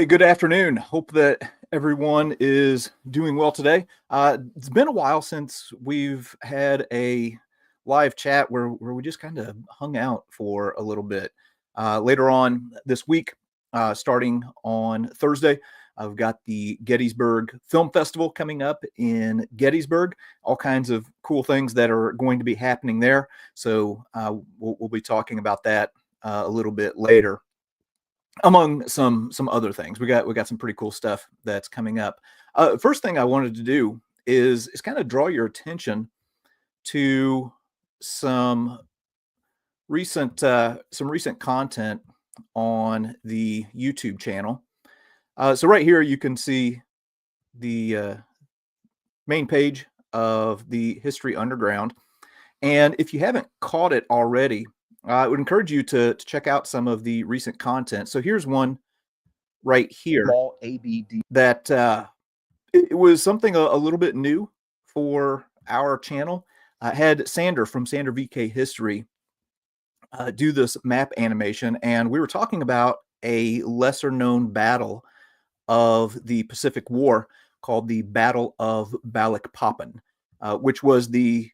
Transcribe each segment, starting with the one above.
Hey, good afternoon. Hope that everyone is doing well today. It's been a while since we've had a live chat where we just kind of hung out for a little bit. Later on this week, starting on Thursday, I've got the Gettysburg Film Festival coming up in Gettysburg. All kinds of cool things that are going to be happening there. So we'll be talking about that a little bit later, among some other things. We got some pretty cool stuff that's coming up. First thing I wanted to do is kind of draw your attention to some recent content on the YouTube channel. So right here you can see the main page of the History Underground, and if you haven't caught it already, I would encourage you to check out some of the recent content. So here's one right here that it was something a little bit new for our channel. I had Sander from Sander VK History do this map animation, and we were talking about a lesser known battle of the Pacific War called the Battle of Balikpapan, which was the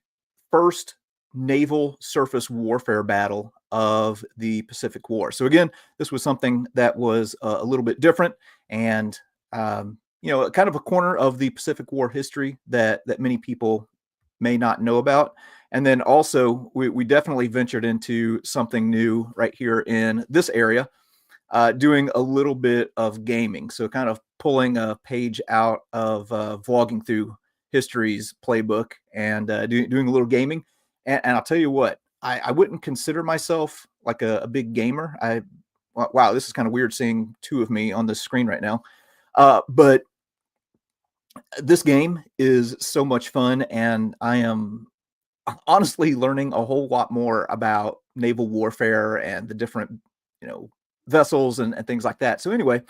first naval surface warfare battle of the Pacific War. So again, this was something that was a little bit different, and kind of a corner of the Pacific War history that many people may not know about. And then also we definitely ventured into something new right here in this area, doing a little bit of gaming. So kind of pulling a page out of vlogging through history's playbook and doing a little gaming. And I'll tell you what, I wouldn't consider myself like a big gamer. Wow, this is kind of weird seeing two of me on this screen right now. But this game is so much fun, and I am honestly learning a whole lot more about naval warfare and the different, vessels and things like that. So anyway,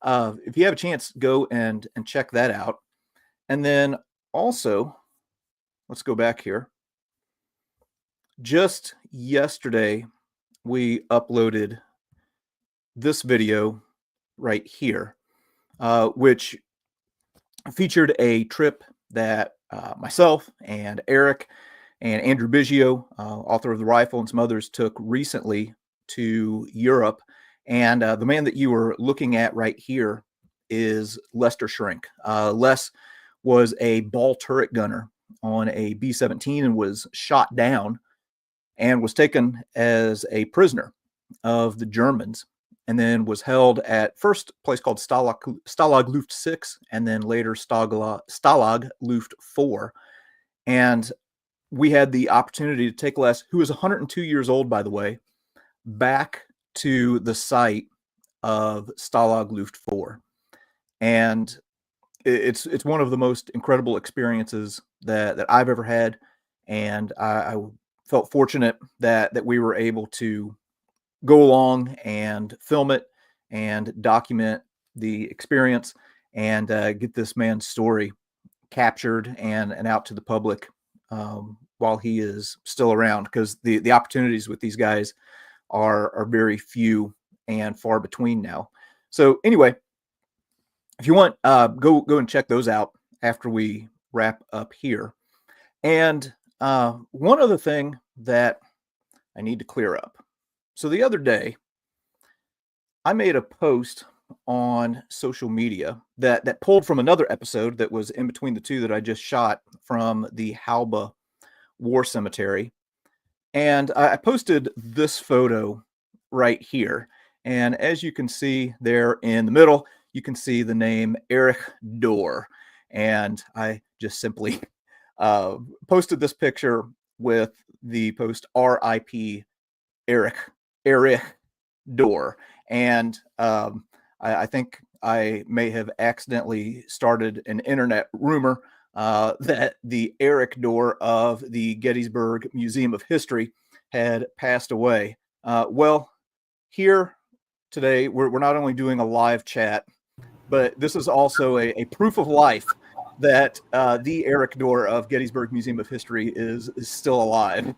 if you have a chance, go and check that out. And then also, let's go back here. Just yesterday, we uploaded this video right here, which featured a trip that myself and Erik and Andrew Biggio, author of The Rifle, and some others took recently to Europe. And the man that you were looking at right here is Lester Shrink. Les was a ball turret gunner on a B-17 and was shot down and was taken as a prisoner of the Germans, and then was held at first a place called Stalag Luft 6, and then later Stalag Luft 4. And we had the opportunity to take Les, who was 102 years old, by the way, back to the site of Stalag Luft 4. And it's one of the most incredible experiences that I've ever had. And I felt fortunate that we were able to go along and film it and document the experience and get this man's story captured and out to the public while he is still around, because the opportunities with these guys are very few and far between now. So anyway, if you want, go and check those out after we wrap up here. And one other thing that I need to clear up. So the other day, I made a post on social media that pulled from another episode that was in between the two that I just shot from the Halba War Cemetery. And I posted this photo right here. And as you can see there in the middle, you can see the name Erik Dorr. And I just simply posted this picture with the post RIP Erik Dorr. And I think I may have accidentally started an internet rumor that the Erik Dorr of the Gettysburg Museum of History had passed away. Well, here today, we're not only doing a live chat, but this is also a proof of life that the Erik Dorr of Gettysburg Museum of History is still alive.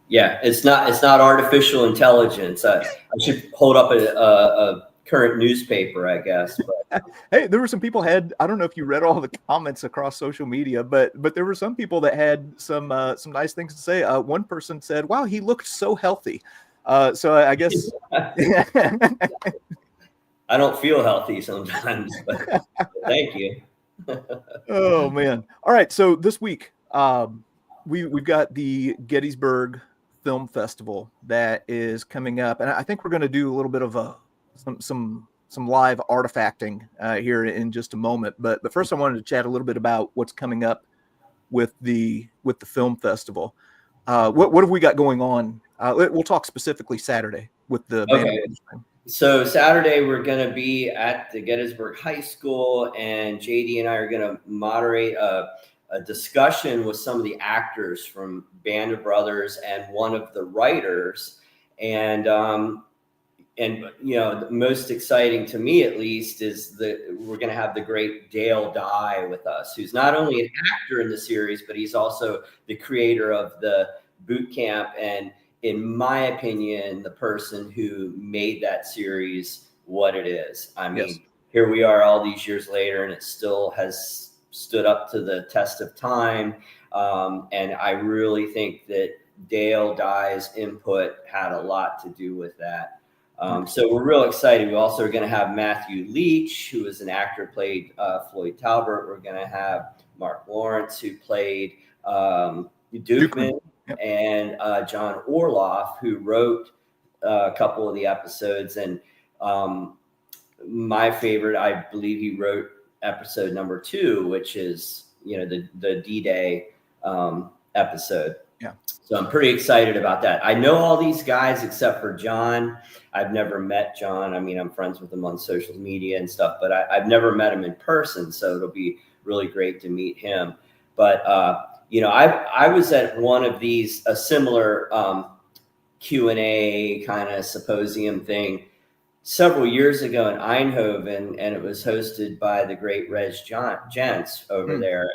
Yeah, it's not artificial intelligence. I should hold up current newspaper, I guess. But Hey, there were some people I don't know if you read all the comments across social media, but there were some people that had some nice things to say. One person said, "Wow, he looked so healthy." So I guess. I don't feel healthy sometimes, but thank you. Oh man! All right, so this week we've got the Gettysburg Film Festival that is coming up, and I think we're going to do a little bit of some live artifacting here in just a moment. But first, I wanted to chat a little bit about what's coming up with the film festival. What have we got going on? We'll talk specifically Saturday with the band. Okay. So Saturday we're going to be at the Gettysburg High School, and JD and I are going to moderate a discussion with some of the actors from Band of Brothers and one of the writers. And you know, the most exciting to me, at least, is that we're going to have the great Dale Dye with us, who's not only an actor in the series, but he's also the creator of the boot camp, and in my opinion, the person who made that series what it is. I mean, yes. Here we are all these years later, and it still has stood up to the test of time. And I really think that Dale Dye's input had a lot to do with that. So we're real excited. We also are going to have Matthew Leach, who is an actor, played Floyd Talbot. We're going to have Mark Lawrence, who played Dukeman. Yep. And John Orloff, who wrote a couple of the episodes. And my favorite, I believe he wrote episode number 2, which is, you know, the D-Day episode. Yeah. So I'm pretty excited about that. I know all these guys except for John. I've never met John. I mean, I'm friends with him on social media and stuff, but I've never met him in person. So it'll be really great to meet him. But, you know, I was at one of these, a similar Q&A kind of symposium thing several years ago in Eindhoven, and it was hosted by the great Reg Gents over there.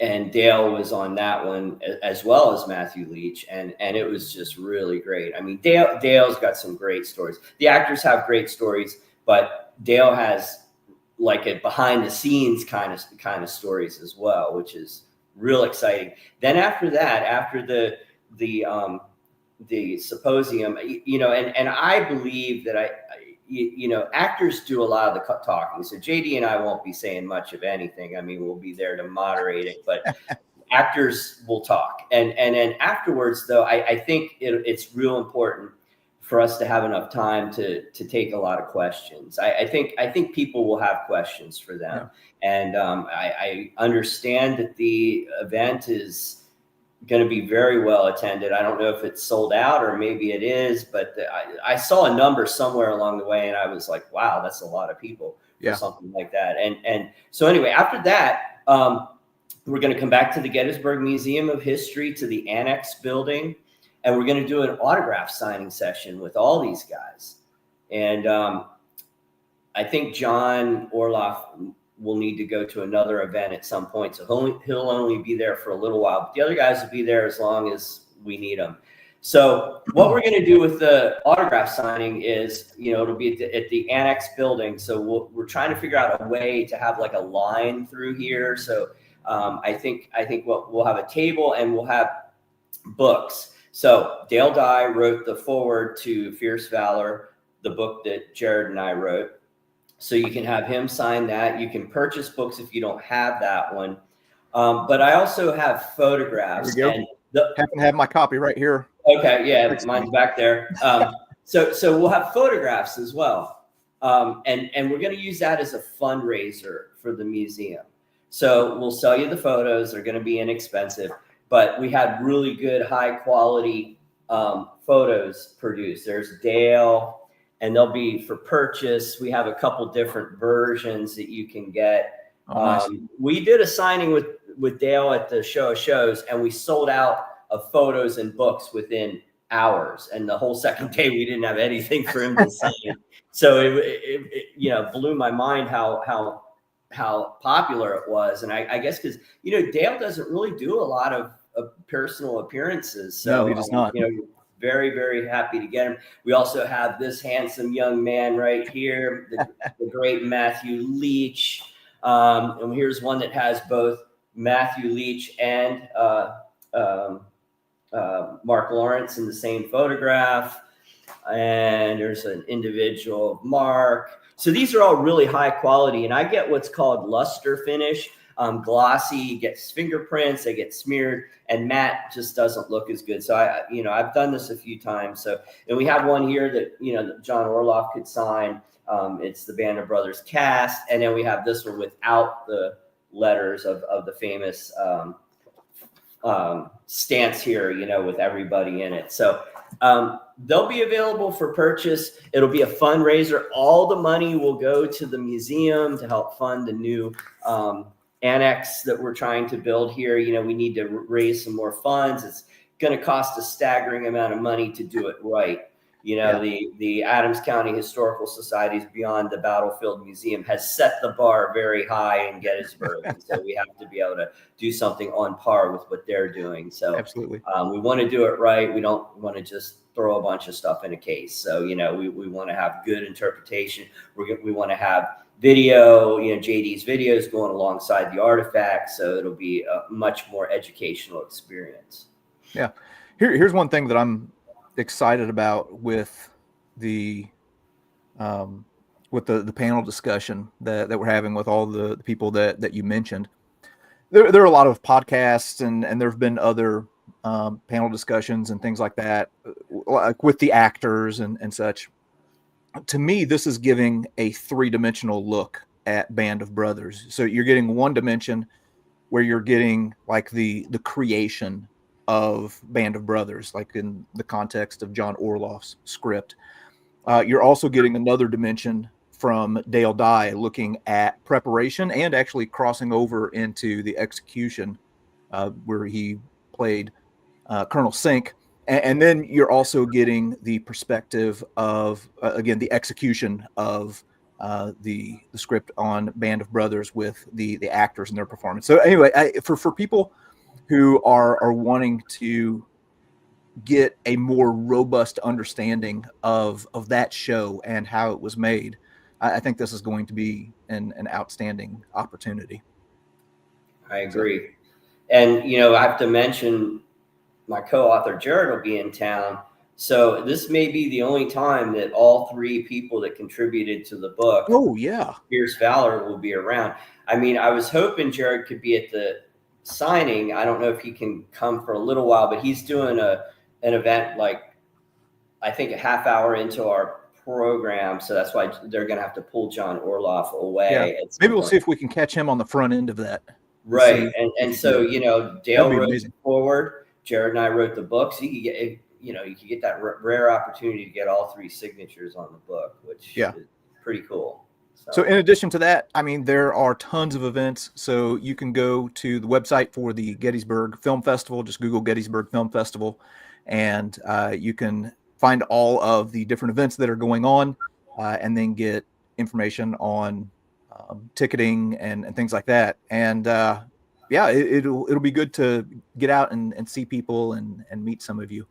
And Dale was on that one, as well as Matthew Leach. And it was just really great. I mean, Dale's got some great stories. The actors have great stories, but Dale has like a behind the scenes kind of stories as well, which is real exciting. Then after that, after the symposium, you know, and I believe that you know, actors do a lot of the talking. So JD and I won't be saying much of anything. I mean, we'll be there to moderate it, but actors will talk. And then afterwards, though, I think it's real important for us to have enough time to take a lot of questions. I think people will have questions for them. Yeah. And I understand that the event is going to be very well attended. I don't know if it's sold out or maybe it is, but I saw a number somewhere along the way, and I was like, wow, that's a lot of people for something like that. And so anyway, after that, we're going to come back to the Gettysburg Museum of History, to the Annex building, and we're going to do an autograph signing session with all these guys. And I think John Orloff will need to go to another event at some point. So he'll only be there for a little while, but the other guys will be there as long as we need them. So what we're going to do with the autograph signing is, you know, it'll be at the Annex building. So we're trying to figure out a way to have like a line through here. So I think we'll have a table and we'll have books. So Dale Dye wrote the foreword to Fierce Valor, the book that Jared and I wrote. So you can have him sign that. You can purchase books if you don't have that one. But I also have photographs. There we go. Happen to have my copy right here. Okay, yeah, mine's back there. So we'll have photographs as well. And we're going to use that as a fundraiser for the museum. So we'll sell you the photos. They're going to be inexpensive. But we had really good, high quality photos produced. There's Dale. And they'll be for purchase. We have a couple different versions that you can get. Nice. We did a signing with Dale at the Show of Shows, and we sold out of photos and books within hours. And the whole second day, we didn't have anything for him to sign. So it you know, blew my mind how popular it was. And I guess because, you know, Dale doesn't really do a lot of personal appearances. So no, he does not. You know, very, very happy to get him. We also have this handsome young man right here, the great Matthew Leach. And here's one that has both Matthew Leach and Mark Lawrence in the same photograph. And there's an individual of Mark. So these are all really high quality, and I get what's called luster finish. Glossy, gets fingerprints, they get smeared, and matte just doesn't look as good. So I've done this a few times. So, and we have one here that John Orloff could sign. It's the Band of Brothers cast, and then we have this one without the letters of the famous stance here, with everybody in it. So they'll be available for purchase. It'll be a fundraiser. All the money will go to the museum to help fund the new annex that we're trying to build here. We need to raise some more funds. It's going to cost a staggering amount of money to do it right. The Adams County Historical Society's Beyond the Battlefield Museum has set the bar very high in Gettysburg. And so we have to be able to do something on par with what they're doing. So absolutely, we want to do it right. We don't want to just throw a bunch of stuff in a case. So, we want to have good interpretation. We want to have video, JD's videos going alongside the artifacts. So it'll be a much more educational experience. Yeah. Here's one thing that I'm excited about with the panel discussion that we're having with all the people that you mentioned. There are a lot of podcasts and there've been other panel discussions and things like that, like with the actors and such. To me, this is giving a 3-dimensional look at Band of Brothers. So you're getting one dimension where you're getting like the creation of Band of Brothers, like in the context of John Orloff's script. You're also getting another dimension from Dale Dye, looking at preparation and actually crossing over into the execution, where he played Colonel Sink. And then you're also getting the perspective of, again, the execution of the script on Band of Brothers with the actors and their performance. So anyway, for people who are wanting to get a more robust understanding of that show and how it was made, I think this is going to be an outstanding opportunity. I agree. And, I have to mention my co-author Jared will be in town. So this may be the only time that all 3 people that contributed to the book, Fierce Valor, will be around. I mean, I was hoping Jared could be at the signing. I don't know if he can come for a little while, but he's doing an event, like I think a half hour into our program. So that's why they're going to have to pull John Orloff away. Yeah. Maybe we'll see if we can catch him on the front end of that. Right. And so, Dale wrote the forward. Jared and I wrote the book. So you could get that rare opportunity to get all 3 signatures on the book, which is pretty cool. So in addition to that, I mean, there are tons of events. So you can go to the website for the Gettysburg Film Festival. Just Google Gettysburg Film Festival, and you can find all of the different events that are going on, and then get information on ticketing and things like that. And it'll be good to get out and see people and meet some of you.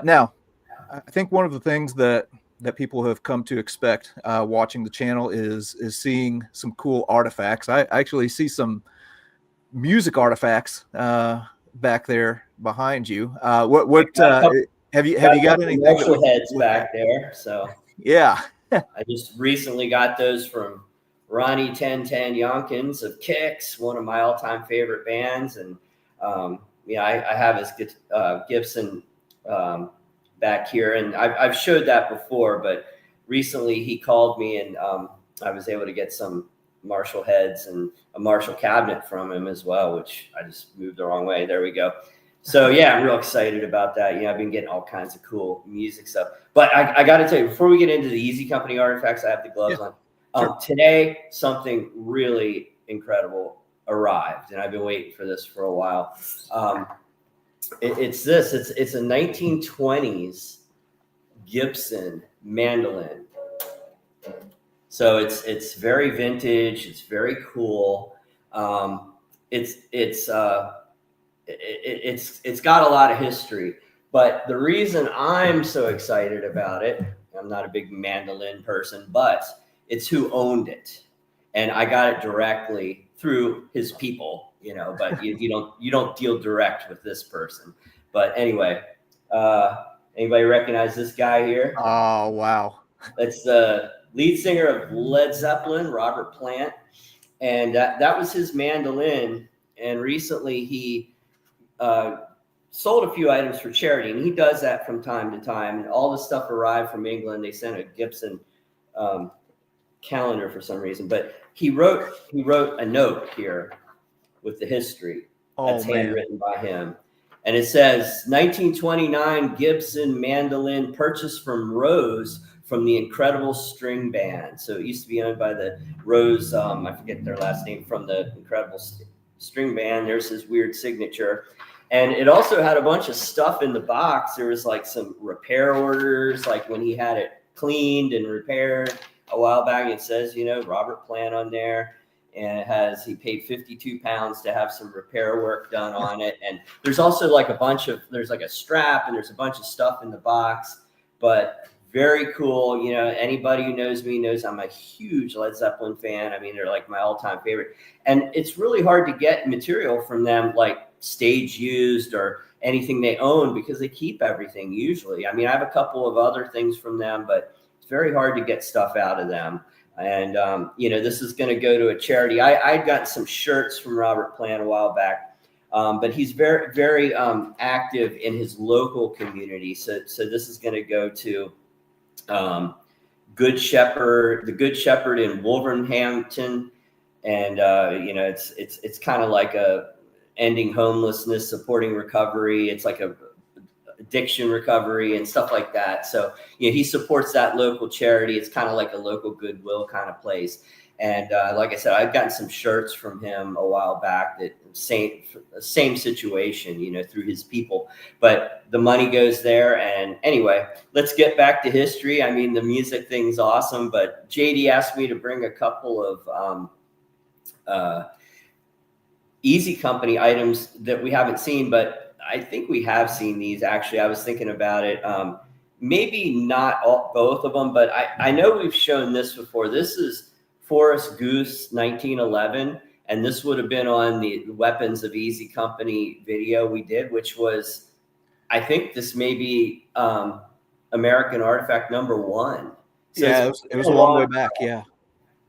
Now, I think one of the things that people have come to expect watching the channel is seeing some cool artifacts. I actually see some music artifacts back there behind you. What have you got anything? Marshall heads back there. So yeah, I just recently got those from Ronnie 1010 Yonkins of Kicks, one of my all-time favorite bands. And I have his Gibson back here, and I've showed that before, but recently he called me, and I was able to get some Marshall heads and a Marshall cabinet from him as well, which I just moved the wrong way. There we go. So yeah, I'm real excited about that. I've been getting all kinds of cool music stuff, but I got to tell you, before we get into the Easy Company artifacts, I have the gloves on. Sure. Today, something really incredible arrived, and I've been waiting for this for a while. It's a 1920s Gibson mandolin. So it's very vintage. It's very cool. It's got a lot of history. But the reason I'm so excited about it, I'm not a big mandolin person, but it's who owned it. And I got it directly through his people, but you don't deal direct with this person. But anyway, anybody recognize this guy here? Oh, wow. That's the lead singer of Led Zeppelin, Robert Plant. And that was his mandolin. And recently he sold a few items for charity, and he does that from time to time. And all the stuff arrived from England. They sent a Gibson calendar for some reason, but he wrote a note here with the history that's handwritten by him, and it says 1929 Gibson mandolin purchased from Rose from the Incredible String Band. So it used to be owned by the Rose, I forget their last name, from the Incredible String Band. There's his weird signature. And it also had a bunch of stuff in the box. There was like some repair orders, like when he had it cleaned and repaired a while back. It says, Robert Plant on there. And he paid £52 to have some repair work done on it. And there's also like there's like a strap and there's a bunch of stuff in the box, but very cool. Anybody who knows me knows I'm a huge Led Zeppelin fan. I mean, they're like my all-time favorite. And it's really hard to get material from them, like stage used or anything they own, because they keep everything usually. I mean, I have a couple of other things from them, but it's very hard to get stuff out of them. And, this is going to go to a charity. I'd gotten some shirts from Robert Plant a while back, but he's very, very active in his local community. So this is going to go to the Good Shepherd in Wolverhampton. And, it's kind of like a ending homelessness, supporting recovery. It's like a addiction recovery and stuff like that. So, he supports that local charity. It's kind of like a local Goodwill kind of place. And like I said, I've gotten some shirts from him a while back that same situation, through his people. But the money goes there. And anyway, let's get back to history. I mean, the music thing's awesome, but JD asked me to bring a couple of Easy Company items that we haven't seen, but I think we have seen these. Actually, I was thinking about it. Maybe not both of them, but I know we've shown this before. This is Forrest Goose 1911, and this would have been on the Weapons of Easy Company video we did, which was, I think this may be American Artifact #1. So yeah, it was a long way back. Yeah.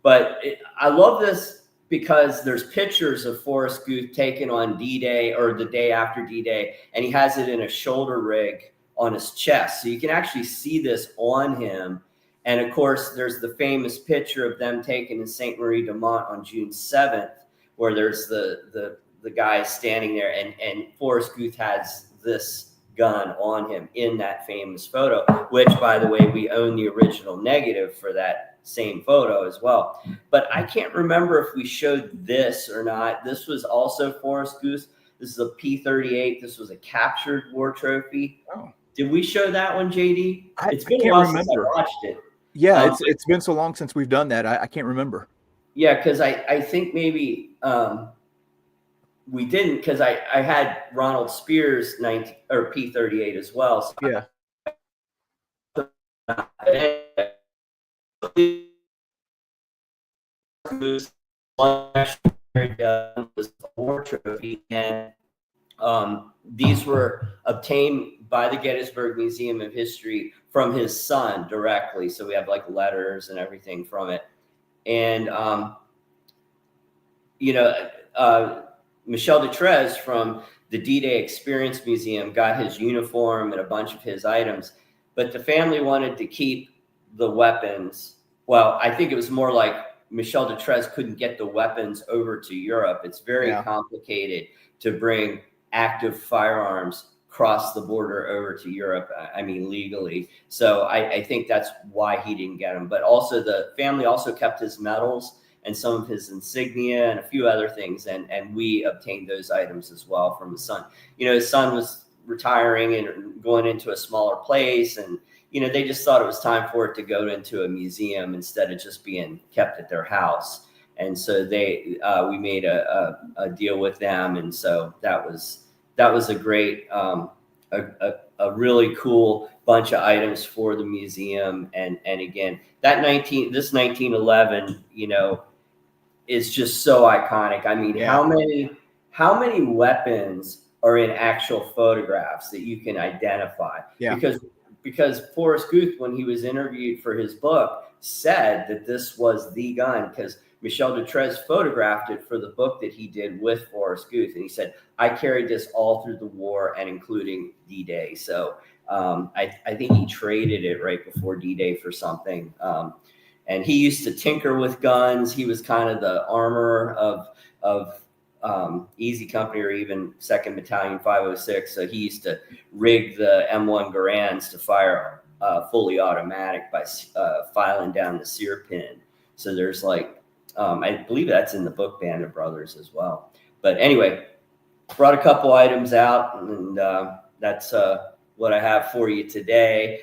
But I love this because there's pictures of Forrest Goose taken on D-Day or the day after D-Day, and he has it in a shoulder rig on his chest. So you can actually see this on him. And of course, there's the famous picture of them taken in St. Marie de Mont on June 7th, where there's the guy standing there, and Forrest Goose has this gun on him in that famous photo, which, by the way, we own the original negative for that same photo as well. But I can't remember if we showed this or not. This was also Forrest Goose. This is a P-38. This was a captured war trophy. Oh. Did we show that one, JD? It's been I a while remember. since I watched it. Yeah, it's been so long since we've done that. I can't remember. Yeah, because I think maybe we didn't, because I had Ronald Spears P-38 as well. So Yeah. Was a war trophy, and these were obtained by the Gettysburg Museum of History from his son directly. So we have like letters and everything from it. And Michel Detrez from the D-Day Experience Museum got his uniform and a bunch of his items, but the family wanted to keep the weapons. Well, I think it was more like Michel Detrez couldn't get the weapons over to Europe. It's very complicated to bring active firearms cross the border over to Europe, I mean, legally. So I think that's why he didn't get them. But also the family also kept his medals and some of his insignia and a few other things. And we obtained those items as well from his son. His son was retiring and going into a smaller place, and they just thought it was time for it to go into a museum instead of just being kept at their house. And so we made a deal with them. And so that was a great, a a really cool bunch of items for the museum. And again, this 1911, is just so iconic. I mean, Yeah. how many weapons are in actual photographs that you can identify? Yeah. Because Forrest Guth, when he was interviewed for his book, said that this was the gun, because Michel Dutrez photographed it for the book that he did with Forrest Guth. And he said, I carried this all through the war and including D-Day. So I think he traded it right before D-Day for something. And he used to tinker with guns. He was kind of the armorer of Easy Company, or even 2nd Battalion 506. So he used to rig the M1 Garands to fire fully automatic by filing down the sear pin. So there's I believe that's in the book Band of Brothers as well. But anyway, brought a couple items out, and that's what I have for you today.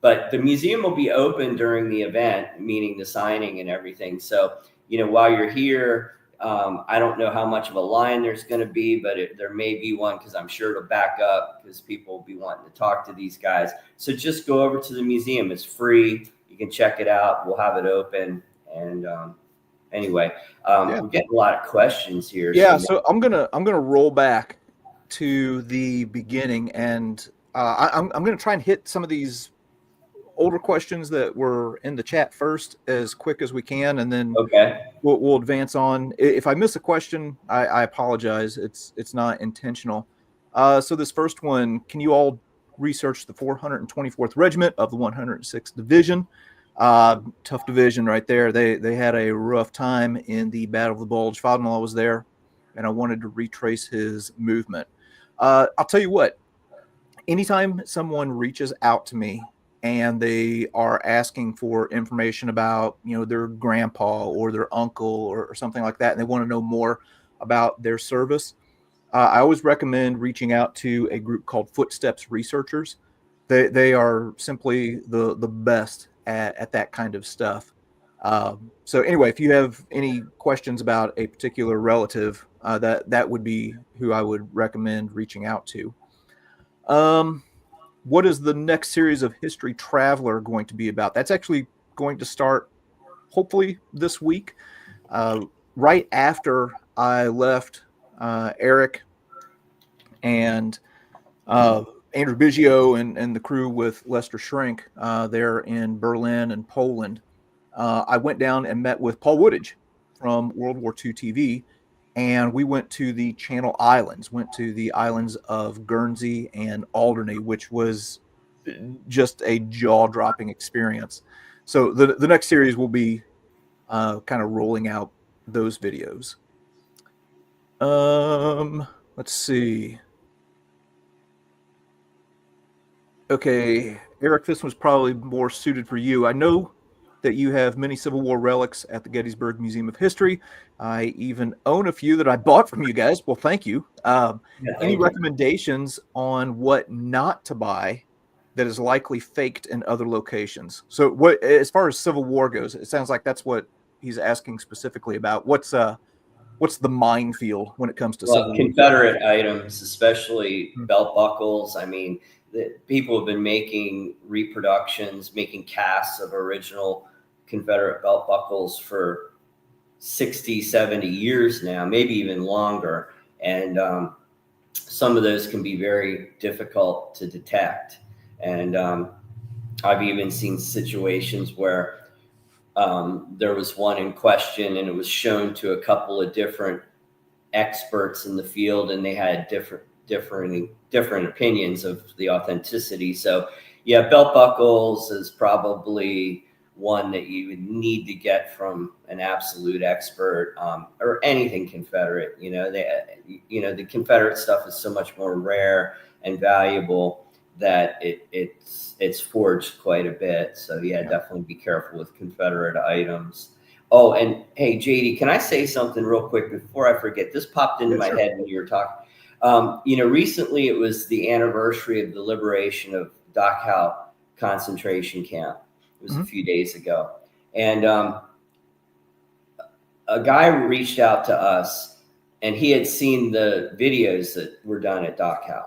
But the museum will be open during the event, meaning the signing and everything. So, while you're here, I don't know how much of a line there's going to be, but there may be one, because I'm sure it'll back up because people will be wanting to talk to these guys. So just go over to the museum. It's free. You can check it out. We'll have it open. And anyway, we're getting a lot of questions here. Yeah. So I'm gonna roll back to the beginning, and I'm gonna try and hit some of these older questions that were in the chat first as quick as we can, and then we'll advance on. If I miss a question, I apologize. It's not intentional. So this first one, can you all research the 424th Regiment of the 106th Division? Tough division right there. They had a rough time in the Battle of the Bulge. Father-in-law was there, and I wanted to retrace his movement. I'll tell you what, anytime someone reaches out to me and they are asking for information about, their grandpa or their uncle or something like that, and they want to know more about their service, I always recommend reaching out to a group called Footsteps Researchers. They are simply the best at that kind of stuff. So anyway, if you have any questions about a particular relative, that would be who I would recommend reaching out to. What is the next series of History Traveler going to be about? That's actually going to start hopefully this week. Right after I left Erik and Andrew Biggio and the crew with Lester Shrink there in Berlin and Poland, I went down and met with Paul Woodage from World War II TV. And we went to the Channel Islands, went to the islands of Guernsey and Alderney, which was just a jaw-dropping experience. So the next series will be kind of rolling out those videos. Let's see. Okay, Erik, this was probably more suited for you. I know that you have many Civil War relics at the Gettysburg Museum of History. I even own a few that I bought from you guys. Well, thank you. Any recommendations on what not to buy that is likely faked in other locations? So what, as far as Civil War goes, it sounds like that's what he's asking specifically about. What's the minefield when it comes to Civil War? Confederate items, especially belt buckles. I mean, people have been making reproductions, making casts of original Confederate belt buckles for 60, 70 years now, maybe even longer. And some of those can be very difficult to detect. And I've even seen situations where there was one in question and it was shown to a couple of different experts in the field, and they had different opinions of the authenticity. So yeah, belt buckles is probably one that you would need to get from an absolute expert, or anything Confederate. The Confederate stuff is so much more rare and valuable that it's forged quite a bit. So yeah, definitely be careful with Confederate items. Oh, and hey, JD, can I say something real quick before I forget? This popped into my head when you were talking. Recently it was the anniversary of the liberation of Dachau concentration camp. It was a few days ago. And a guy reached out to us, and he had seen the videos that were done at Dachau.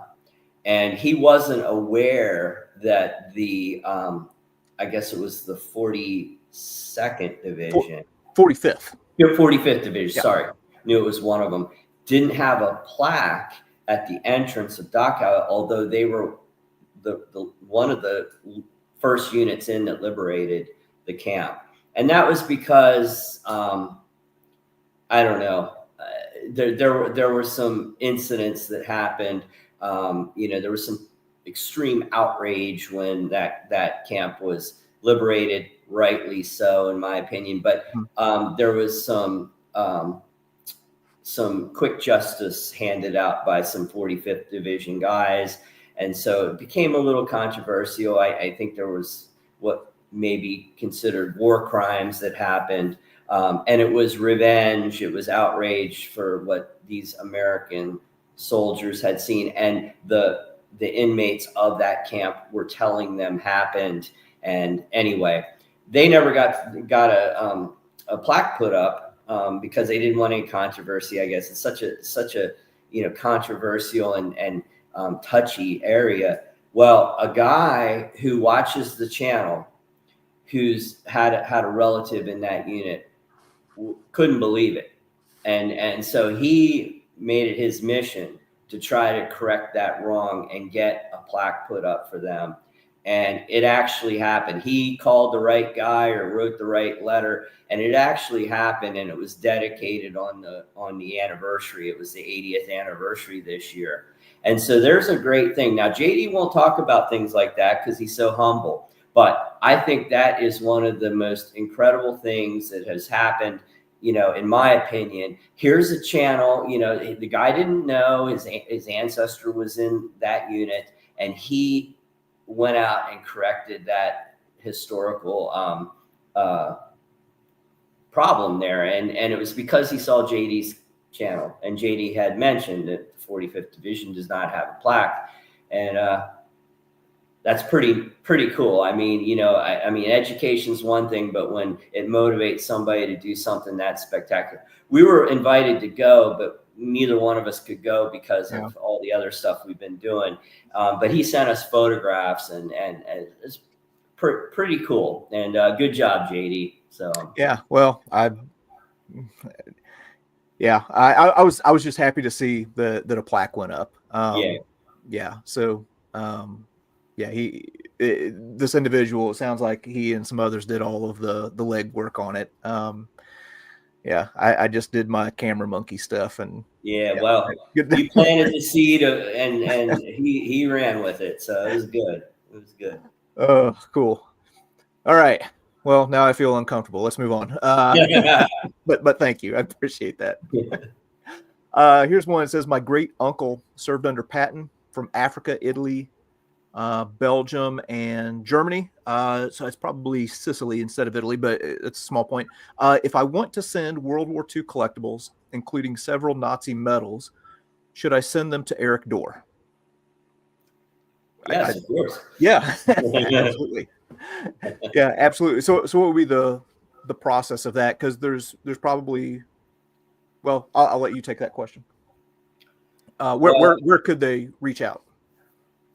and he wasn't aware that the I guess it was the 42nd Division. 45th. 45th Division, Yeah. sorry. Knew it was one of them. Didn't have a plaque at the entrance of Dachau, although they were the one of the first units in that liberated the camp. And that was because, I don't know, there were some incidents that happened. There was some extreme outrage when that camp was liberated, rightly so, in my opinion. But there was some quick justice handed out by some 45th Division guys. And so it became a little controversial. I think there was what may be considered war crimes that happened. And it was revenge. It was outrage for what these American soldiers had seen. And the inmates of that camp were telling them happened. And anyway, they never got a plaque put up because they didn't want any controversy. I guess it's such a controversial and touchy area. Well, a guy who watches the channel, who's had a relative in that unit, couldn't believe it, and so he made it his mission to try to correct that wrong and get a plaque put up for them. And it actually happened. He called the right guy or wrote the right letter, and it actually happened. And it was dedicated on the anniversary. It was the 80th anniversary this year. And so there's a great thing. Now, JD won't talk about things like that because he's so humble. But I think that is one of the most incredible things that has happened, in my opinion. Here's a channel, the guy didn't know his ancestor was in that unit, and he went out and corrected that historical problem there. And it was because he saw JD's channel, and JD had mentioned that the 45th Division does not have a plaque. And that's pretty cool. I mean, I mean, education's one thing, but when it motivates somebody to do something that's spectacular. We were invited to go, but neither one of us could go because of all the other stuff we've been doing. But he sent us photographs, and it's pretty cool. And good job, JD. So yeah, well, I was just happy to see that a plaque went up. So this individual, it sounds like he and some others did all of the legwork on it. I just did my camera monkey stuff, and well, you planted the seed and he ran with it, so it was good. Oh, cool. All right. Well, now I feel uncomfortable. Let's move on. But thank you. I appreciate that. Here's one. It says, my great uncle served under Patton from Africa, Italy, Belgium, and Germany. So it's probably Sicily instead of Italy, but it's a small point. If I want to send World War II collectibles, including several Nazi medals, should I send them to Erik Dorr? Yes, of course. Yeah, absolutely. Yeah, absolutely. So what would be the process of that? Because there's probably, well, I'll let you take that question. Where could they reach out?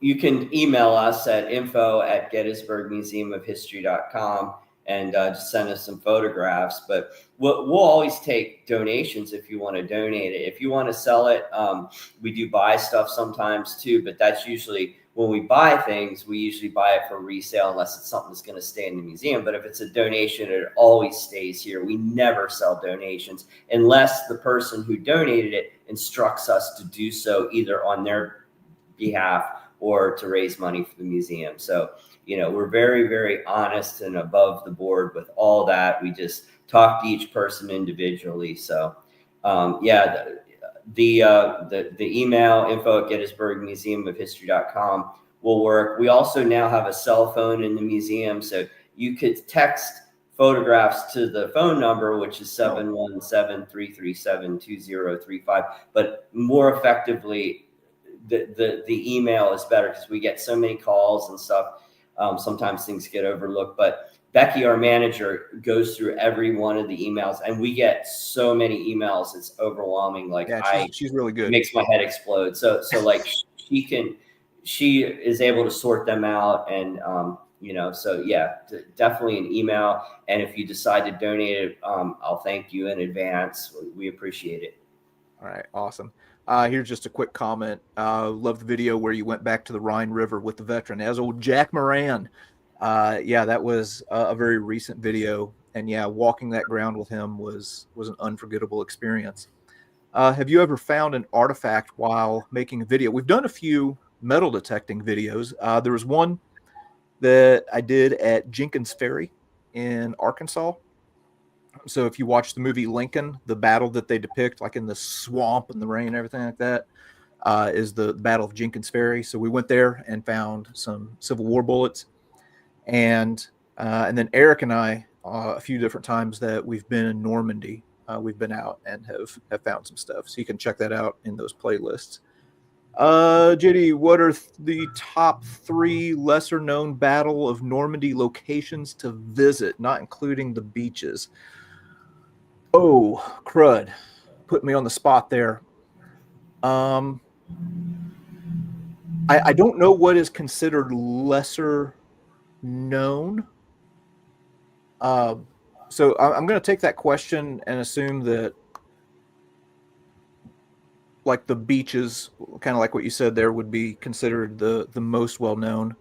You can email us at info@GettysburgMuseumofHistory.com and just send us some photographs. But we'll always take donations if you want to donate it. If you want to sell it, we do buy stuff sometimes too, but that's usually when we buy things, we usually buy it for resale unless it's something that's going to stay in the museum. But if it's a donation, it always stays here. We never sell donations unless the person who donated it instructs us to do so either on their behalf or to raise money for the museum. So, we're very, very honest and above the board with all that. We just talk to each person individually. So, the email info@GettysburgMuseumofHistory.com will work. We also now have a cell phone in the museum, so you could text photographs to the phone number, which is 717-337-2035. But more effectively, the email is better because we get so many calls and stuff. Sometimes things get overlooked, but Becky, our manager, goes through every one of the emails, and we get so many emails. It's overwhelming. Like, she's really good. It makes my head explode. So like she she is able to sort them out. And, so yeah, definitely an email. And if you decide to donate it, I'll thank you in advance. We appreciate it. All right, awesome. Here's just a quick comment. Love the video where you went back to the Rhine River with the veteran as old Jack Moran. Yeah, that was a very recent video, and yeah, walking that ground with him was an unforgettable experience. Have you ever found an artifact while making a video? We've done a few metal detecting videos. There was one that I did at Jenkins Ferry in Arkansas. So if you watch the movie Lincoln, the battle that they depict, like in the swamp and the rain and everything like that, is the Battle of Jenkins Ferry. So we went there and found some Civil War bullets, and then Erik and I, a few different times that we've been in Normandy, we've been out and have found some stuff. So you can check that out in those playlists. JD, what are the top 3 lesser known Battle of Normandy locations to visit, not including the beaches? Oh, crud. Put me on the spot there. I don't know what is considered lesser known. So I'm going to take that question and assume that, like, the beaches, kind of like what you said there, would be considered the most well known.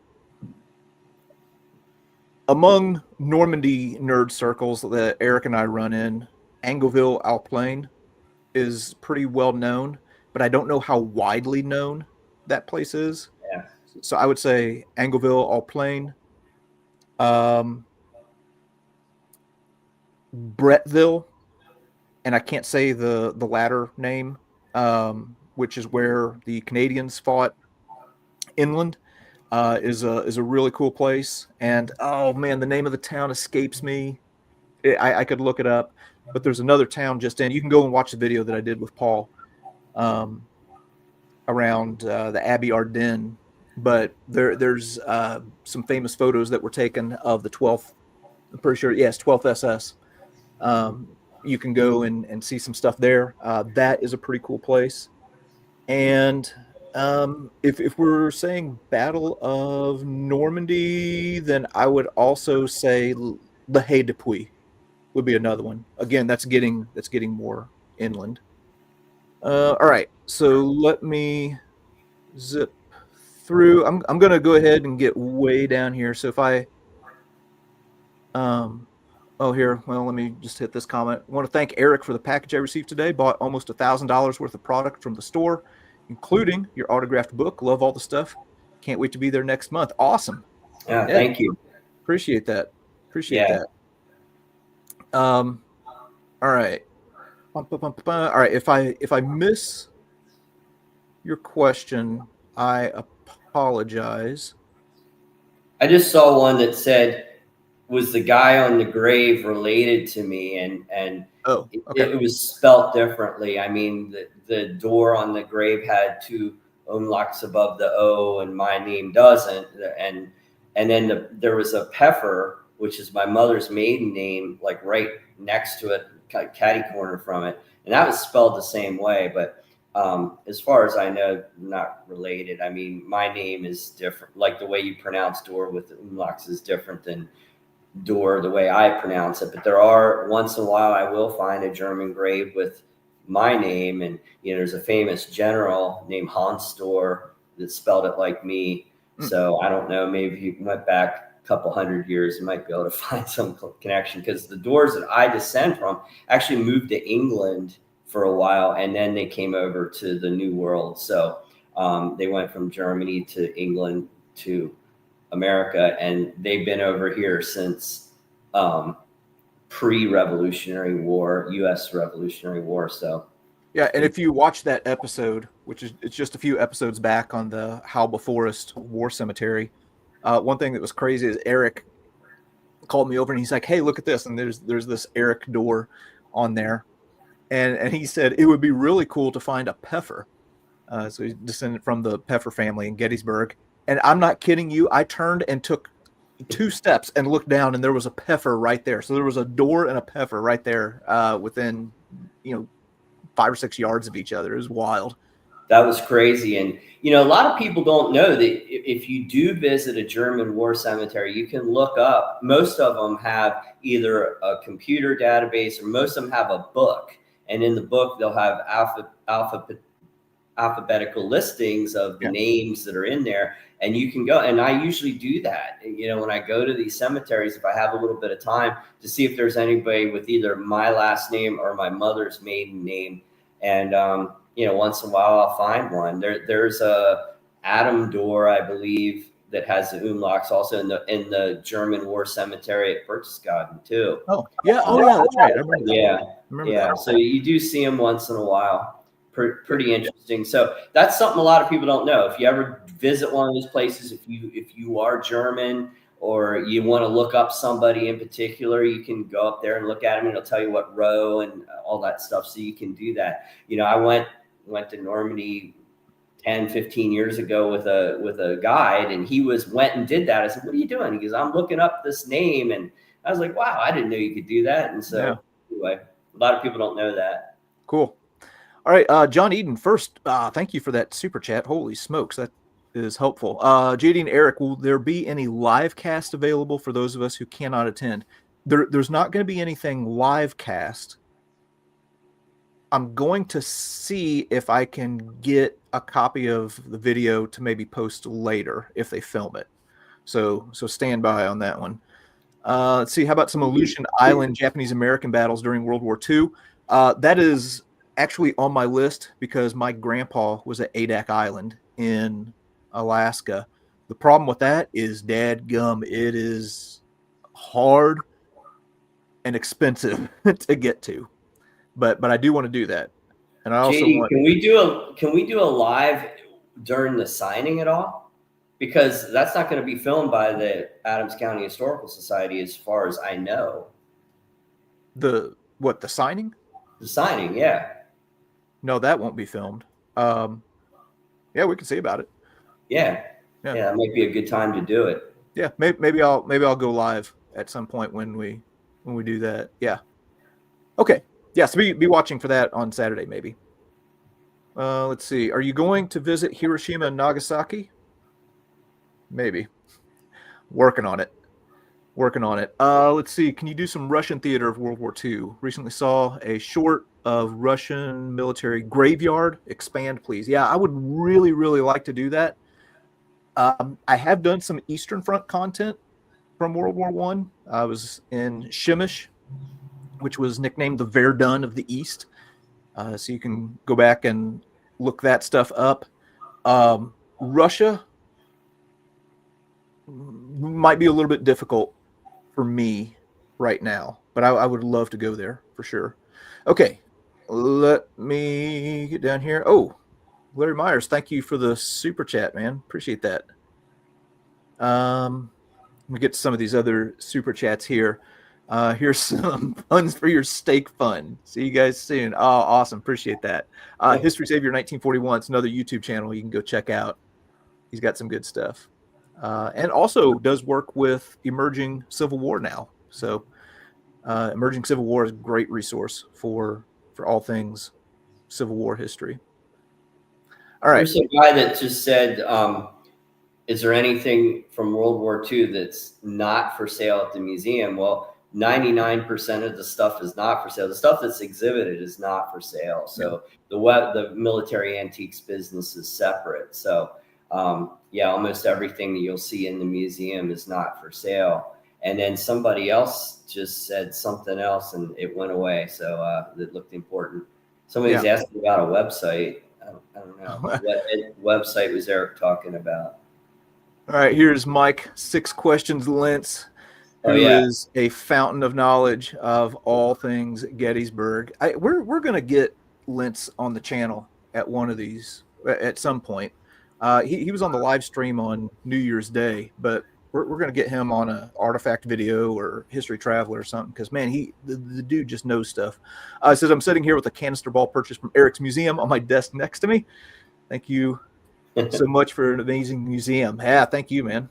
Among Normandy nerd circles that Erik and I run in, Angoville-Alplaine is pretty well known, but I don't know how widely known that place is. Yeah. So I would say Angoville-Alplaine, Bretteville, and I can't say the latter name, which is where the Canadians fought inland, is a really cool place. And oh man, the name of the town escapes me. I could look it up, but there's another town just in. You can go and watch the video that I did with Paul around the Abbey Ardennes. But there's some famous photos that were taken of the 12th. I'm pretty sure, yes, 12th SS. You can go and see some stuff there. That is a pretty cool place. And if we're saying Battle of Normandy, then I would also say the Hay de Puy would be another one. Again, that's getting more inland. All right, so let me zip through. I'm going to go ahead and get way down here. So if I here, well, let me just hit this comment. I want to thank Erik for the package I received today. Bought almost $1,000 worth of product from the store, including your autographed book. Love all the stuff. Can't wait to be there next month. Awesome. Yeah, thank you. Appreciate that. That. All right. All right. If I miss your question, I apologize. I just saw one that said, was the guy on the grave related to me? And oh, okay. it was spelt differently. I mean, the Dorr on the grave had 2 umlauts above the O, and my name doesn't. And then there was a Peffer, which is my mother's maiden name, like right next to it, catty corner from it, and that was spelled the same way. But as far as I know, not related. I mean, my name is different. Like the way you pronounce Dorr with the umlauts is different than Dorr the way I pronounce it. But there are, once in a while, I will find a German grave with my name. And, there's a famous general named Hans Dorr that spelled it like me. So I don't know, maybe he went back a couple hundred years, you might be able to find some connection, because the Dorrs that I descend from actually moved to England for a while, and then they came over to the New World. So they went from Germany to England to America, and they've been over here since pre-Revolutionary War, U.S. Revolutionary War. So yeah, and if you watch that episode, it's just a few episodes back on the Halba Forest War Cemetery, one thing that was crazy is Erik called me over and he's like, "Hey, look at this!" And there's this Erik Dorr on there, and he said it would be really cool to find a Peffer. So he's descended from the Peffer family in Gettysburg. And I'm not kidding you. I turned and took 2 steps and looked down, and there was a Peffer right there. So there was a Dorr and a Peffer right there within, 5 or 6 yards of each other. It was wild. that was crazy. And, you know, a lot of people don't know that if you do visit a German war cemetery, you can look up, most of them have either a computer database or most of them have a book. And in the book, they'll have alphabetical listings of the names that are in there. And you can go, and I usually do that, you know, when I go to these cemeteries, if I have a little bit of time, to see if there's anybody with either my last name or my mother's maiden name. And, you know, once in a while I'll find one. There's a Adam Dorr, I believe, that has the umlauts also in the German war cemetery at Berchtesgaden too. Oh yeah, that's right. I remember that. Yeah, I remember yeah. that. So you do see them once in a while. Pretty interesting. So that's something a lot of people don't know. If you ever visit one of these places, if you are German or you want to look up somebody in particular, you can go up there and look at them, and it'll tell you what row and all that stuff. So you can do that. You know, I went to Normandy 10, 15 years ago with a guide, and he went and did that. I said, "What are you doing?" He goes, "I'm looking up this name." And I was like, "Wow, I didn't know you could do that." And so anyway, a lot of people don't know that. Cool. All right, John Eden, first, thank you for that super chat. Holy smokes, that is helpful. JD and Eric, will there be any live cast available for those of us who cannot attend? There's not going to be anything live cast. I'm going to see if I can get a copy of the video to maybe post later if they film it. So stand by on that one. Let's see. How about some Aleutian Island Japanese American battles during World War II? That is actually on my list because my grandpa was at Adak Island in Alaska. The problem with that is, dadgum, it is hard and expensive to get to. But I do want to do that. And I also JD, want. can we do a live during the signing at all? Because that's not going to be filmed by the Adams County Historical Society, as far as I know. The signing? The signing, yeah. No, that won't be filmed. Yeah, we can see about it. Yeah, that might be a good time to do it. Yeah, maybe I'll go live at some point when we do that. Yeah. Okay. Yeah, so be watching for that on Saturday, maybe. Let's see. Are you going to visit Hiroshima and Nagasaki? Maybe. Working on it. Let's see. Can you do some Russian theater of World War II? Recently saw a short of Russian military graveyard. Expand, please. Yeah, I would really, really like to do that. I have done some Eastern Front content from World War One. I was in Shimish, which was nicknamed the Verdun of the East. So you can go back and look that stuff up. Russia might be a little bit difficult for me right now, but I would love to go there for sure. Okay, let me get down here. Oh, Larry Myers, thank you for the super chat, man. Appreciate that. Let me get to some of these other super chats here. Here's some funds for your steak fund. See you guys soon. Oh, awesome. Appreciate that. History Savior 1941. It's another YouTube channel you can go check out. He's got some good stuff. And also does work with Emerging Civil War now. So Emerging Civil War is a great resource for all things Civil War history. All right. There's a guy that just said, is there anything from World War II that's not for sale at the museum? Well, 99% of the stuff is not for sale. The stuff that's exhibited is not for sale. So the military antiques business is separate. So almost everything that you'll see in the museum is not for sale. And then somebody else just said something else and it went away. So that looked important. Somebody's asking about a website. I don't know. What website was Erik talking about? All right, here's Mike, 6 Questions Lentz, who is a fountain of knowledge of all things Gettysburg. We're going to get Lentz on the channel at one of these at some point. He was on the live stream on New Year's Day, but we're going to get him on a artifact video or History Traveler or something because, man, the dude just knows stuff. He says, I'm sitting here with a canister ball purchased from Erik's museum on my desk next to me. Thank you so much for an amazing museum. Yeah, thank you, man.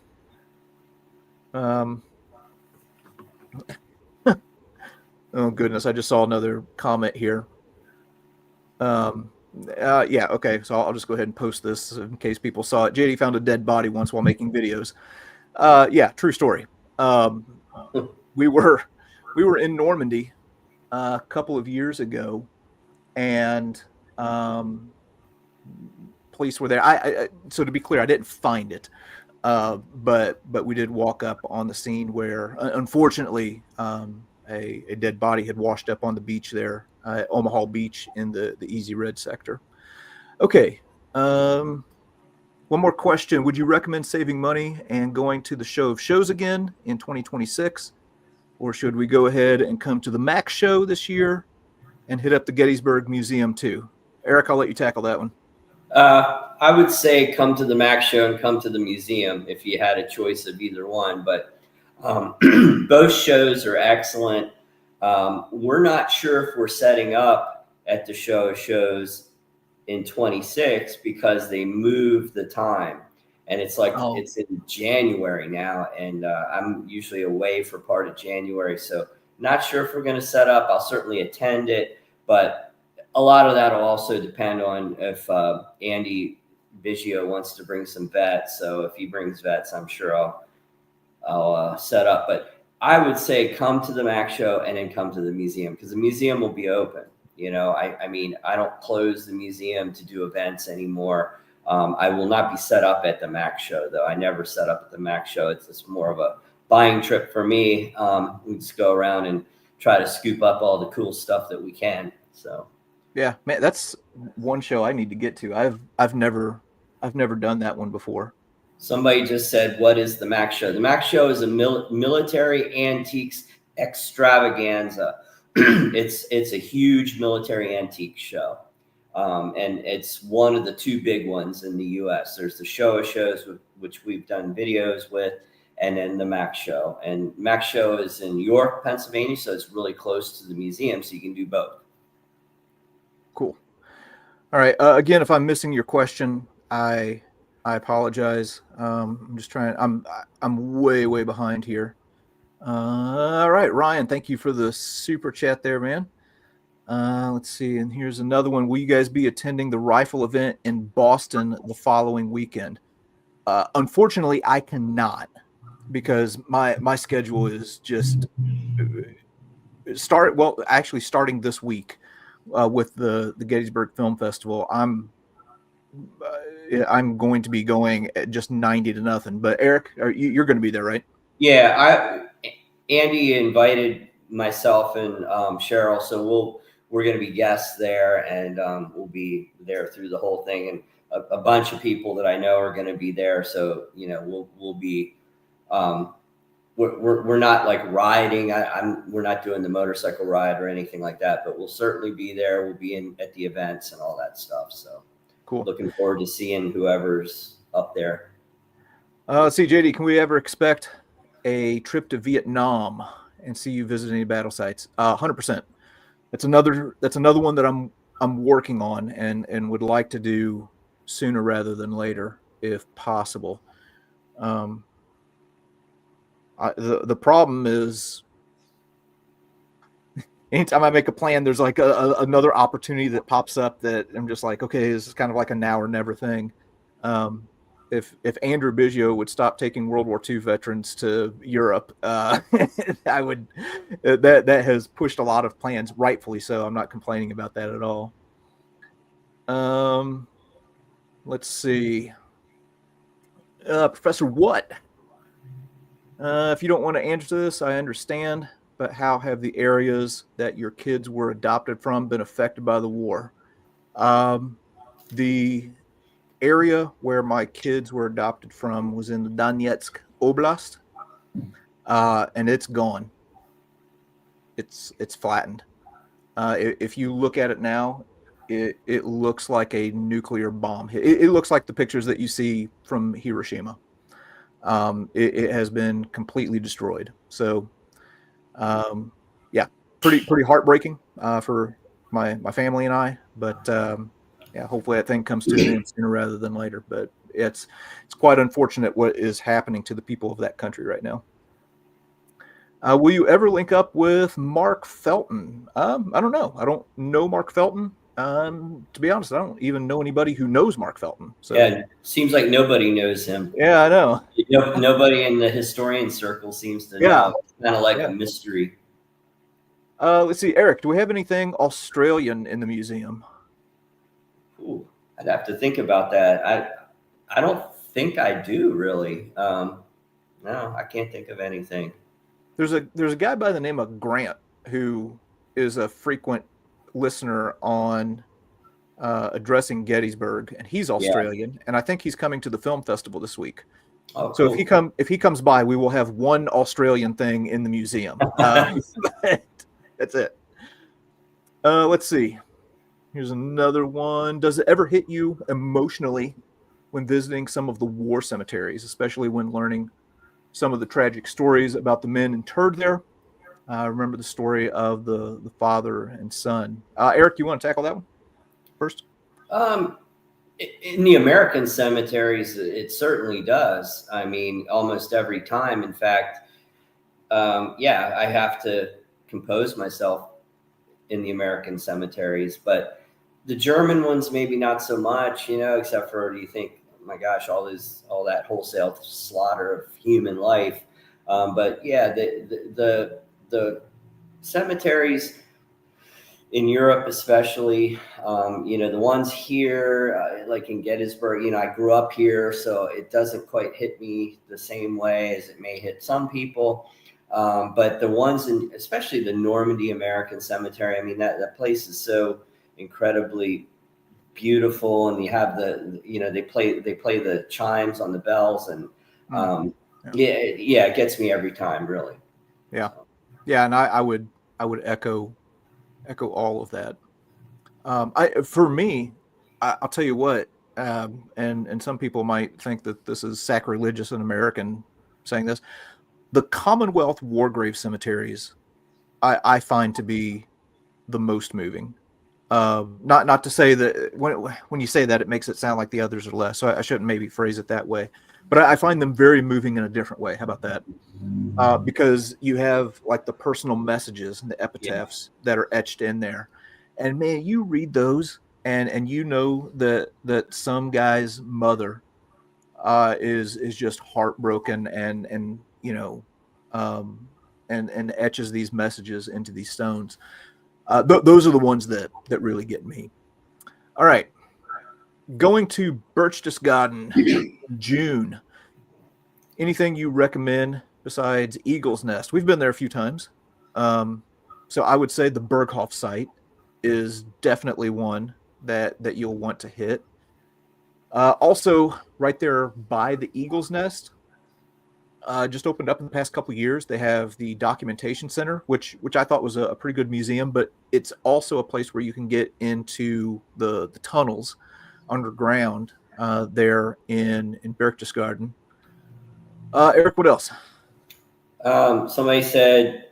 Oh, goodness. I just saw another comment here. Yeah, okay. So I'll just go ahead and post this in case people saw it. JD found a dead body once while making videos. Yeah, true story. Um, we were we were in Normandy a couple of years ago, and police were there. So to be clear, I didn't find it, but we did walk up on the scene where, unfortunately, a dead body had washed up on the beach there, at Omaha Beach in the Easy Red sector. Okay. Um, One more question. Would you recommend saving money and going to the Show of Shows again in 2026? Or should we go ahead and come to the Mac show this year and hit up the Gettysburg Museum too? Eric, I'll let you tackle that one. I would say come to the Mac show and come to the museum if you had a choice of either one. But both shows are excellent. We're not sure if we're setting up at the Show of Shows in 26 because they moved the time, and it's like it's in January now, and I'm usually away for part of January, so not sure if we're going to set up. I'll certainly attend it, but a lot of that will also depend on if Andy Biggio wants to bring some vets. So if he brings vets, I'm sure I'll set up. But I would say come to the Mac show and then come to the museum, because the museum will be open. I mean, I don't close the museum to do events anymore. I will not be set up at the Mac show, though. I never set up at the Mac show. It's more of a buying trip for me. We just go around and try to scoop up all the cool stuff that we can. So. Yeah, man, that's one show I need to get to. I've never done that one before. Somebody just said, "What is the Mac show?" The Mac show is a military antiques extravaganza. It's a huge military antique show, and it's one of the two big ones in the U.S. There's the Show of Shows, which we've done videos with, and then the Mac show. And Mac show is in York, Pennsylvania, so it's really close to the museum, so you can do both. Cool. All right. Again, if I'm missing your question, I apologize. I'm just trying. I'm way behind here. All right, Ryan. Thank you for the super chat there, man. Let's see. And here's another one. Will you guys be attending the rifle event in Boston the following weekend? Unfortunately, I cannot, because my schedule is just starting this week. With the Gettysburg Film Festival, I'm going to be going at just 90-0. But Eric, you're going to be there, right? Yeah, Andy invited myself and Cheryl, so we're going to be guests there, and we'll be there through the whole thing. And a bunch of people that I know are going to be there, so we'll be. We're not like riding. We're not doing the motorcycle ride or anything like that, but we'll certainly be there. We'll be at the events and all that stuff. So cool. Looking forward to seeing whoever's up there. Let's see, JD, can we ever expect a trip to Vietnam and see you visit any battle sites? 100%. That's another one that I'm working on and would like to do sooner rather than later, if possible. The problem is, anytime I make a plan, there's like another opportunity that pops up that I'm just like, okay, this is kind of like a now or never thing. If Andrew Biggio would stop taking World War II veterans to Europe, I would. That has pushed a lot of plans, rightfully so. I'm not complaining about that at all. Let's see, Professor What? If you don't want to answer this, I understand, but how have the areas that your kids were adopted from been affected by the war? The area where my kids were adopted from was in the Donetsk Oblast, and it's gone. It's flattened. If you look at it now, it looks like a nuclear bomb. It looks like the pictures that you see from Hiroshima. It has been completely destroyed. So, yeah, pretty heartbreaking for my family and I. But yeah, hopefully that thing comes to an end sooner rather than later. But it's quite unfortunate what is happening to the people of that country right now. Will you ever link up with Mark Felton? I don't know. I don't know Mark Felton. To be honest, I don't even know anybody who knows Mark Felton. So Yeah, seems like nobody knows him. yeah, I know. Nobody in the historian circle seems to Yeah, know. It's kind of like yeah. a mystery. Let's see, Eric, do we have anything Australian in the museum? Ooh, I'd have to think about that. I don't think I do really. No, I can't think of anything. There's a guy by the name of Grant who is a frequent listener on addressing Gettysburg, and he's Yeah. Australian, and I think he's coming to the film festival this week. Oh, So cool. if he comes by, we will have one Australian thing in the museum. That's it. Let's see. Here's another one. Does it ever hit you emotionally when visiting some of the war cemeteries, especially when learning some of the tragic stories about the men interred there? I remember the story of the father and son. Eric, you want to tackle that one first? Um, in the American cemeteries, it certainly does. I mean, almost every time. In fact, yeah, I have to compose myself in the American cemeteries, but the German ones maybe not so much, except for you think, oh my gosh, all that wholesale slaughter of human life. But yeah, the cemeteries in Europe, especially, the ones here, like in Gettysburg, I grew up here, so it doesn't quite hit me the same way as it may hit some people. But the ones especially the Normandy American Cemetery, I mean, that place is so incredibly beautiful, and you have they play the chimes on the bells, and it gets me every time, really. Yeah, So. yeah, and I would echo all of that. For me, I'll tell you what, and some people might think that this is sacrilegious in American saying this. The Commonwealth war grave cemeteries, I find to be the most moving. Not to say that when you say that, it makes it sound like the others are less. So I shouldn't maybe phrase it that way. But I find them very moving in a different way. How about that? Because you have like the personal messages and the Yeah. epitaphs that are etched in there, and man, you read those, and you know that some guy's mother is just heartbroken, and um, and etches these messages into these stones. Those are the ones that really get me. All right, going to Berchtesgaden in June. Anything you recommend besides Eagle's Nest? We've been there a few times. So I would say the Berghoff site is definitely one that you'll want to hit. Also, right there by the Eagle's Nest, just opened up in the past couple of years. They have the documentation center, which I thought was a pretty good museum, but it's also a place where you can get into the tunnels underground there in Berchtesgaden. Eric, what else? Somebody said,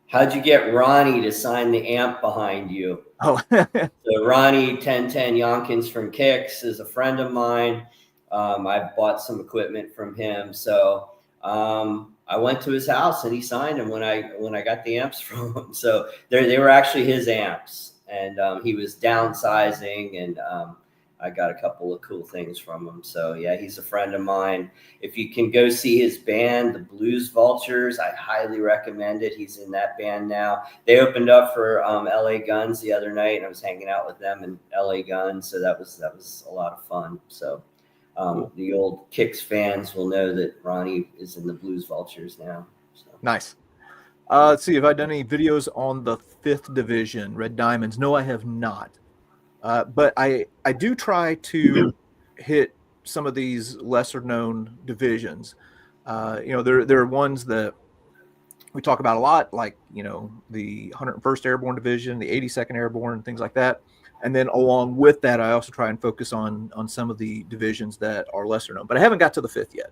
how'd you get Ronnie to sign the amp behind you? Oh, So Ronnie 1010 Yonkins from Kicks is a friend of mine. I've bought some equipment from him. So I went to his house and he signed them when I got the amps from him. So they were actually his amps, and he was downsizing, and I got a couple of cool things from him. So yeah, he's a friend of mine. If you can go see his band, the Blues Vultures, I highly recommend it. He's in that band now. They opened up for LA Guns the other night, and I was hanging out with them in LA Guns, so that was a lot of fun. So cool. The old Kicks fans will know that Ronnie is in the Blues Vultures now. So. Nice. Let's see. Have I done any videos on the 5th Division, Red Diamonds? No, I have not. But I do try to hit some of these lesser known divisions. There are ones that we talk about a lot, like the 101st Airborne Division, the 82nd Airborne, things like that. And then along with that, I also try and focus on some of the divisions that are lesser known. But I haven't got to the 5th yet.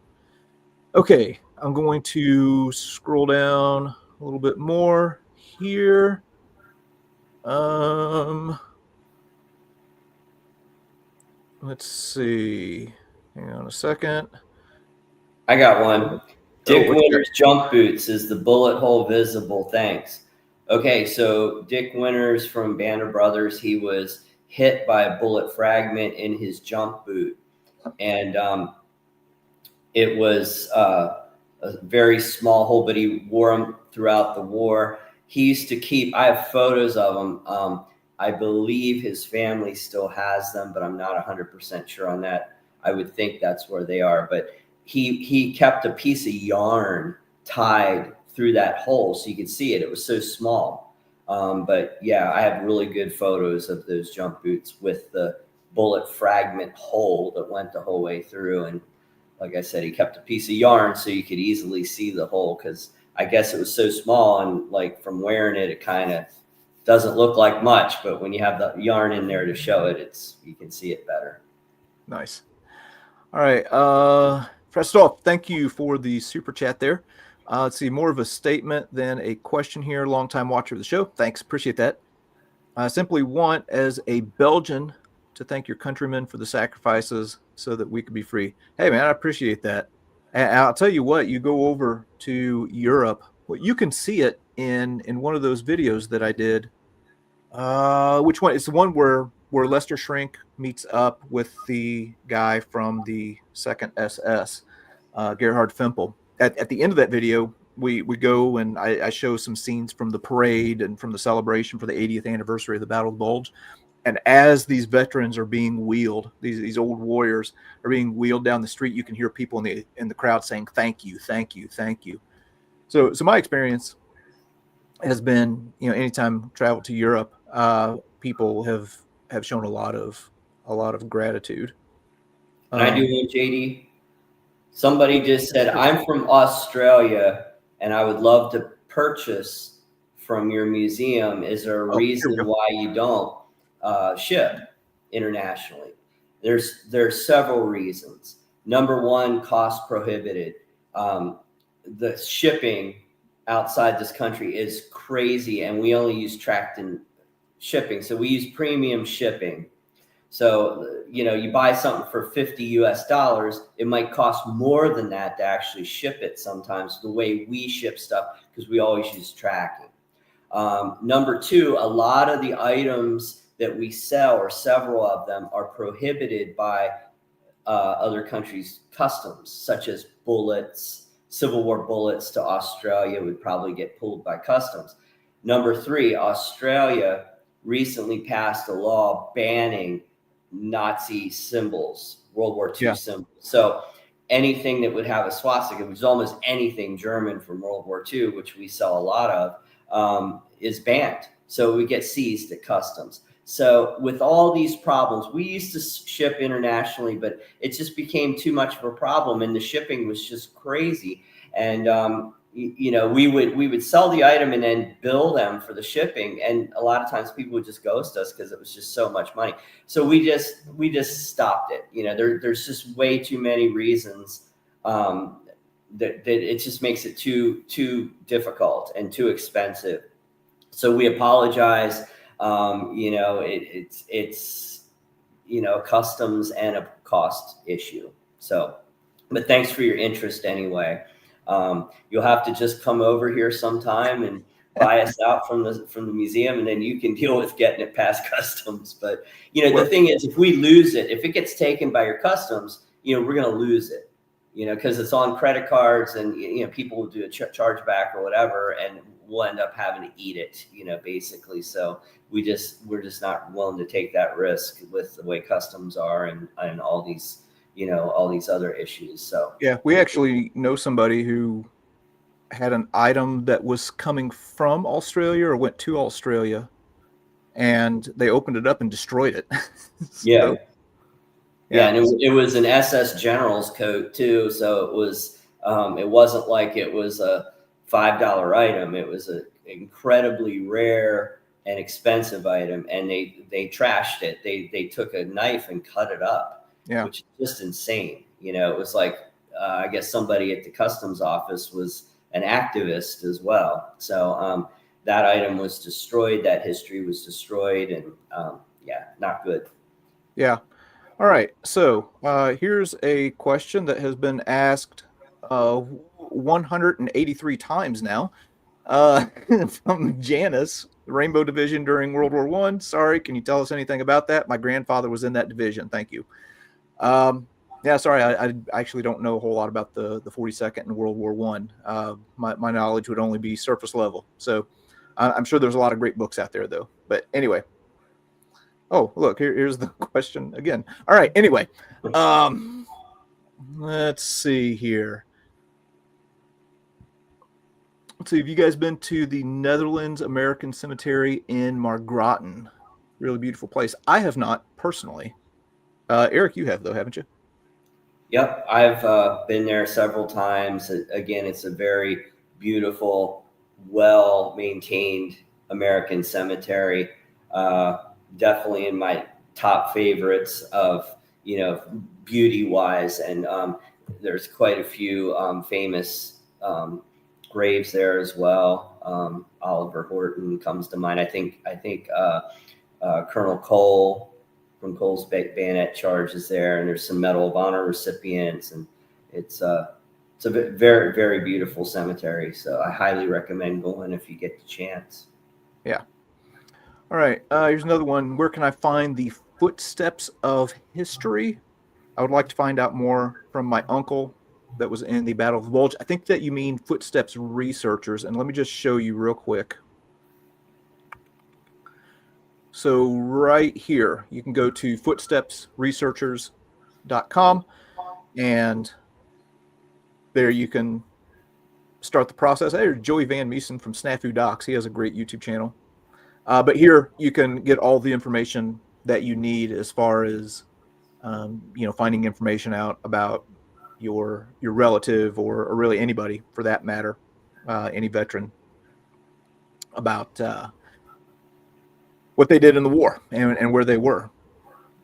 Okay, I'm going to scroll down a little bit more here. Let's see. Hang on a second. I got one. Dick Winter's jump boots is the bullet hole visible. Thanks. Okay, so Dick Winters from Band of Brothers, he was hit by a bullet fragment in his jump boot, and it was a very small hole, but he wore them throughout the war. He used to keep, I have photos of him. I believe his family still has them, but I'm not 100% sure on that. I would think that's where they are. But he kept a piece of yarn tied through that hole so you could see it. It was so small. But yeah, I have really good photos of those jump boots with the bullet fragment hole that went the whole way through. And like I said, he kept a piece of yarn so you could easily see the hole, because I guess it was so small, and like from wearing it, it kind of doesn't look like much, but when you have the yarn in there to show it, you can see it better. Nice. All right. First off, thank you for the super chat there. Let's see, more of a statement than a question here. Longtime watcher of the show. Thanks. Appreciate that. I simply want, as a Belgian, to thank your countrymen for the sacrifices so that we could be free. Hey, man, I appreciate that. And I'll tell you what, you go over to Europe, well, you can see it in one of those videos that I did. Which one? It's the one where Lester Shrink meets up with the guy from the Second SS, Gerhard Fempel. At the end of that video, we go and I show some scenes from the parade and from the celebration for the 80th anniversary of the Battle of the Bulge. And as these veterans are being wheeled, these old warriors are being wheeled down the street, you can hear people in the crowd saying, "Thank you, thank you, thank you." So my experience has been, anytime travel to Europe, people have shown a lot of gratitude. And I do want, JD, somebody just said, I'm from Australia and I would love to purchase from your museum. Is there a reason why you don't ship internationally? There's several reasons. Number one, cost prohibited. The shipping outside this country is crazy, and we only use Tracton shipping. So we use premium shipping. So, you buy something for 50 US dollars, it might cost more than that to actually ship it sometimes, the way we ship stuff, because we always use tracking. Number two, a lot of the items that we sell, or several of them, are prohibited by other countries' customs, such as bullets. Civil War bullets to Australia would probably get pulled by customs. Number three, Australia recently passed a law banning Nazi symbols, World War II symbols. So anything that would have a swastika, which is almost anything German from World War II, which we sell a lot of, is banned. So we get seized at customs. So with all these problems, we used to ship internationally, but it just became too much of a problem, and the shipping was just crazy. And we would sell the item and then bill them for the shipping, and a lot of times people would just ghost us because it was just so much money. So we just stopped it. There's just way too many reasons that it just makes it too difficult and too expensive. So we apologize. It's customs and a cost issue. So, but thanks for your interest anyway. You'll have to just come over here sometime and buy us out from the museum, and then you can deal with getting it past customs. But the thing is, if we lose it, if it gets taken by your customs, we're going to lose it, because it's on credit cards, and people will do a chargeback or whatever, and we'll end up having to eat it, basically. So we're just not willing to take that risk with the way customs are and all these all these other issues. So yeah, we actually know somebody who had an item that was coming from Australia or went to Australia, and they opened it up and destroyed it. Yeah, and it was an SS general's coat too. So it wasn't like it was a $5 item. It was an incredibly rare and expensive item, and they trashed it. They took a knife and cut it up. Yeah. Which is just insane. It was like, I guess somebody at the customs office was an activist as well. So that item was destroyed. That history was destroyed, and not good. Yeah. All right. So here's a question that has been asked 183 times now. Uh, from Janice, the Rainbow Division during World War One. Sorry, can you tell us anything about that? My grandfather was in that division. Thank you. Yeah, sorry, I actually don't know a whole lot about the 42nd and World War One. My knowledge would only be surface level. So I'm sure there's a lot of great books out there, though. But anyway, oh look, here's the question again. All right, anyway, let's see here. Let's see, have you guys been to the Netherlands American Cemetery in Margraten? Really beautiful place. I have not personally. Eric, you have though, haven't you? Yep, I've been there several times. Again, it's a very beautiful, well maintained American cemetery. Uh, Definitely in my top favorites of, beauty wise. And there's quite a few famous graves there as well. Oliver Horton comes to mind. I think Colonel Cole from Cole's bayonet charge is there, and there's some Medal of Honor recipients, and it's a very, very beautiful cemetery. So I highly recommend going if you get the chance. Yeah. All right. Here's another one. Where can I find the Footsteps of History? I would like to find out more from my uncle that was in the Battle of the Bulge. I think that you mean Footsteps Researchers, and let me just show you real quick. So right here, you can go to footstepsresearchers.com, and there you can start the process. Hey, Joey Van Meesen from Snafu Docs. He has a great YouTube channel. But here you can get all the information that you need as far as finding information out about your relative or really anybody for that matter, any veteran, about what they did in the war and where they were.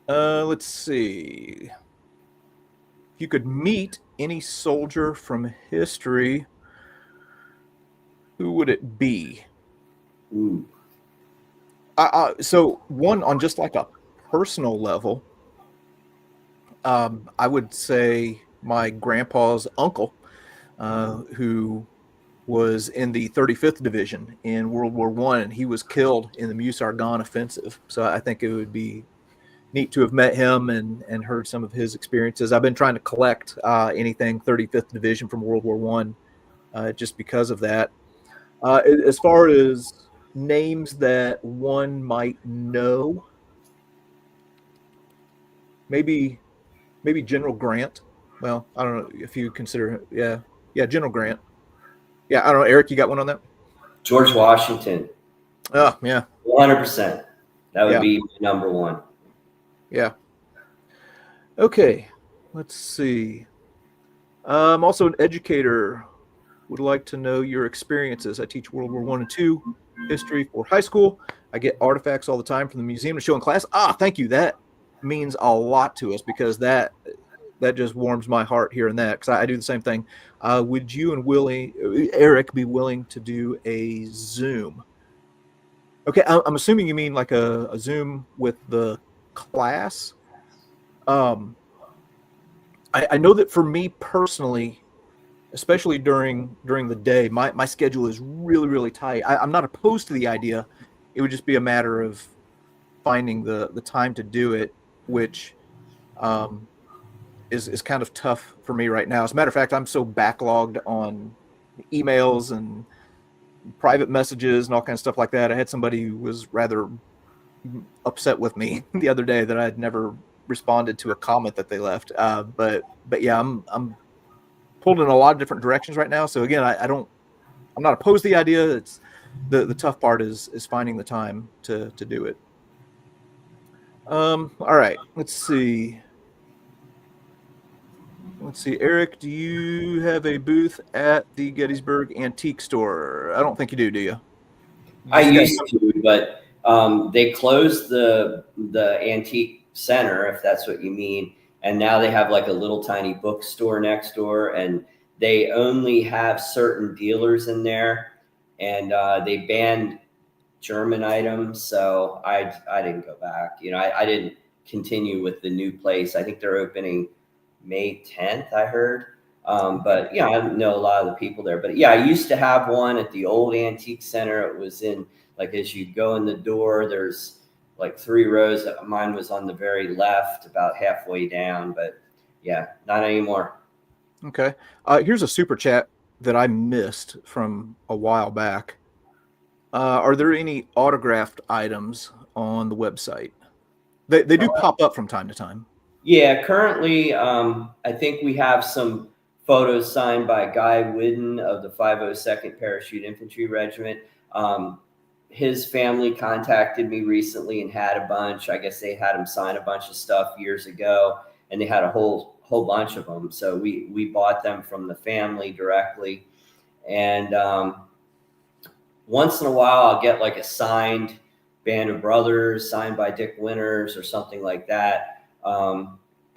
Let's see. If you could meet any soldier from history, who would it be? Ooh. So one on just like a personal level, I would say my grandpa's uncle, who was in the 35th Division in World War One, and he was killed in the Meuse-Argonne offensive. So I think it would be neat to have met him and heard some of his experiences. I've been trying to collect anything 35th Division from World War One, just because of that. As far as names that one might know, maybe General Grant. Well, I don't know if you consider, yeah, General Grant. Yeah, I don't know. Eric, you got one on that? George Washington, Oh, yeah, 100%. That would yeah, be number one. yeah. Okay, let's see. I'm also an educator. Would like to know your experiences. I teach World War One and Two history for high school. I get artifacts all the time from the museum to show in class. Thank you. That means a lot to us because that just warms my heart hearing that, because I do the same thing. Would you and Eric, be willing to do a Zoom? Okay, I'm assuming you mean like a Zoom with the class. Um, I know that for me personally, especially during the day, my schedule is really, really tight. I'm not opposed to the idea. It would just be a matter of finding the time to do it, which um, is kind of tough for me right now. As a matter of fact, I'm so backlogged on emails and private messages and all kinds of stuff like that. I had somebody who was rather upset with me the other day that I had never responded to a comment that they left. But yeah, I'm pulled in a lot of different directions right now. So again, I'm not opposed to the idea. It's the tough part is finding the time to do it. All right, let's see. Eric, do you have a booth at the Gettysburg Antique Store? I don't think you do you? I You guys, used to, but they closed the antique center, if that's what you mean, and now they have like a little tiny bookstore next door, and they only have certain dealers in there, and they banned German items, so I didn't go back. I didn't continue with the new place. I think they're opening May 10th, I heard. But yeah, I know a lot of the people there. But yeah, I used to have one at the old antique center. It was in, like, as you go in the door, there's like 3 rows. Mine was on the very left, about halfway down. But yeah, not anymore. Okay. Here's a super chat that I missed from a while back. Are there any autographed items on the website? They do pop up from time to time. Yeah, currently, I think we have some photos signed by Guy Whidden of the 502nd Parachute Infantry Regiment. Um, his family contacted me recently and had a bunch. I guess they had him sign a bunch of stuff years ago, and they had a whole bunch of them. So we bought them from the family directly, and once in a while I'll get like a signed Band of Brothers, signed by Dick Winters or something like that.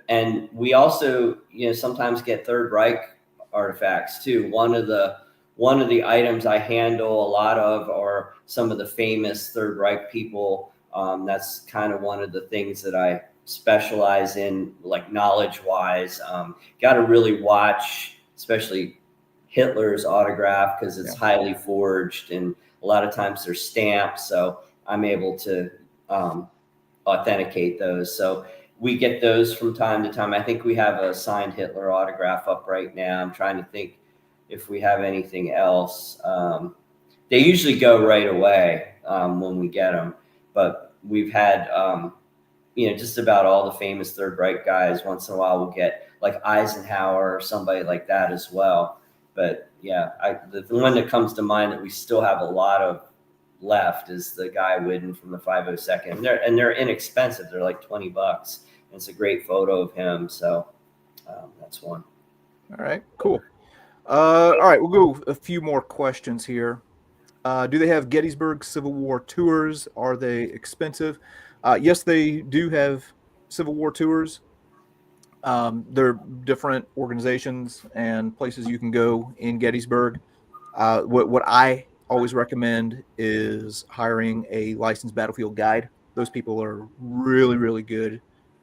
And we also, sometimes get Third Reich artifacts too. One of the items I handle a lot of are some of the famous Third Reich people. That's kind of one of the things that I specialize in, like knowledge wise. Got to really watch, especially Hitler's autograph, because it's highly forged and a lot of times they're stamped. So I'm able to authenticate those. So we get those from time to time. I think we have a signed Hitler autograph up right now. I'm trying to think if we have anything else. They usually go right away when we get them, but we've had, just about all the famous Third Reich guys. Once in a while, we'll get like Eisenhower or somebody like that as well. But yeah, the one that comes to mind that we still have a lot of left is the Guy Whidden from the 502nd. They're inexpensive. They're like $20. And it's a great photo of him. So that's one. All right, cool. All right, we'll go a few more questions here. Do they have Gettysburg Civil War tours? Are they expensive? Yes, they do have Civil War tours. There are different organizations and places you can go in Gettysburg. What I always recommend is hiring a licensed battlefield guide. Those people are really, really good,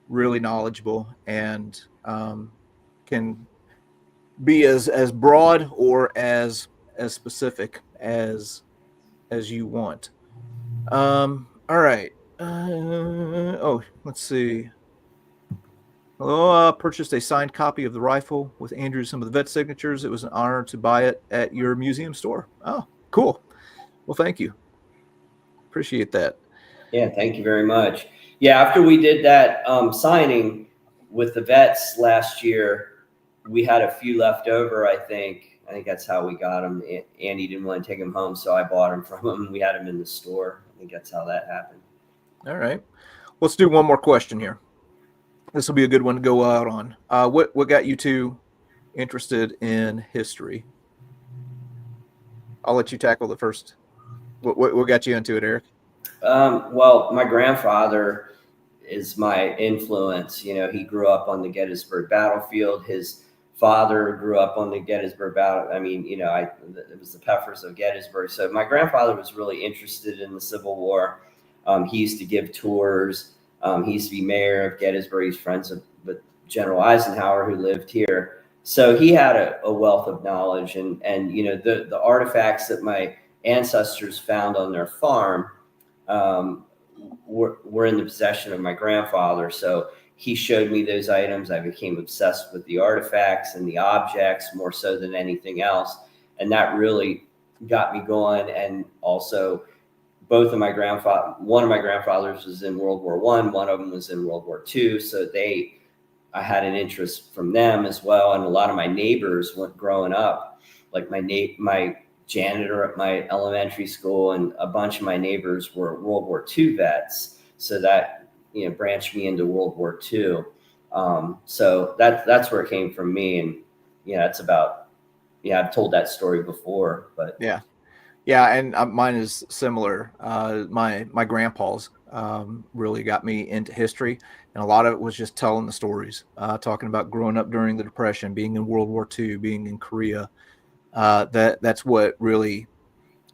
really knowledgeable, and can be as broad or as specific as you want. All right. Let's see. Hello, purchased a signed copy of the rifle with Andrew's some of the vet signatures. It was an honor to buy it at your museum store. Oh, cool. Well, thank you. Appreciate that. Yeah, thank you very much. Yeah, after we did that signing with the vets last year, we had a few left over, I think. I think that's how we got them. Andy didn't want to take them home, so I bought them from him. We had them in the store. I think that's how that happened. All right. Let's do one more question here. This will be a good one to go out on. What got you two interested in history? I'll let you tackle the first. What got you into it, Eric? Well, my grandfather is my influence. He grew up on the Gettysburg battlefield. His father grew up on the Gettysburg battle. I mean, it was the Peffers of Gettysburg. So my grandfather was really interested in the Civil War. He used to give tours. He used to be mayor of Gettysburg. He's friends with General Eisenhower, who lived here. So he had a wealth of knowledge, and the artifacts that my ancestors found on their farm were in the possession of my grandfather. So he showed me those items. I became obsessed with the artifacts and the objects more so than anything else. And that really got me going. And also one of my grandfathers was in World War I, one of them was in World War II. So I had an interest from them as well. And a lot of my neighbors growing up, like my janitor at my elementary school and a bunch of my neighbors were World War II vets. So that, branched me into World War II. So that's where it came from me. And it's about, I've told that story before, but yeah. And mine is similar. My grandpa's really got me into history, and a lot of it was just telling the stories, talking about growing up during the Depression, being in World War II, being in Korea. That's what really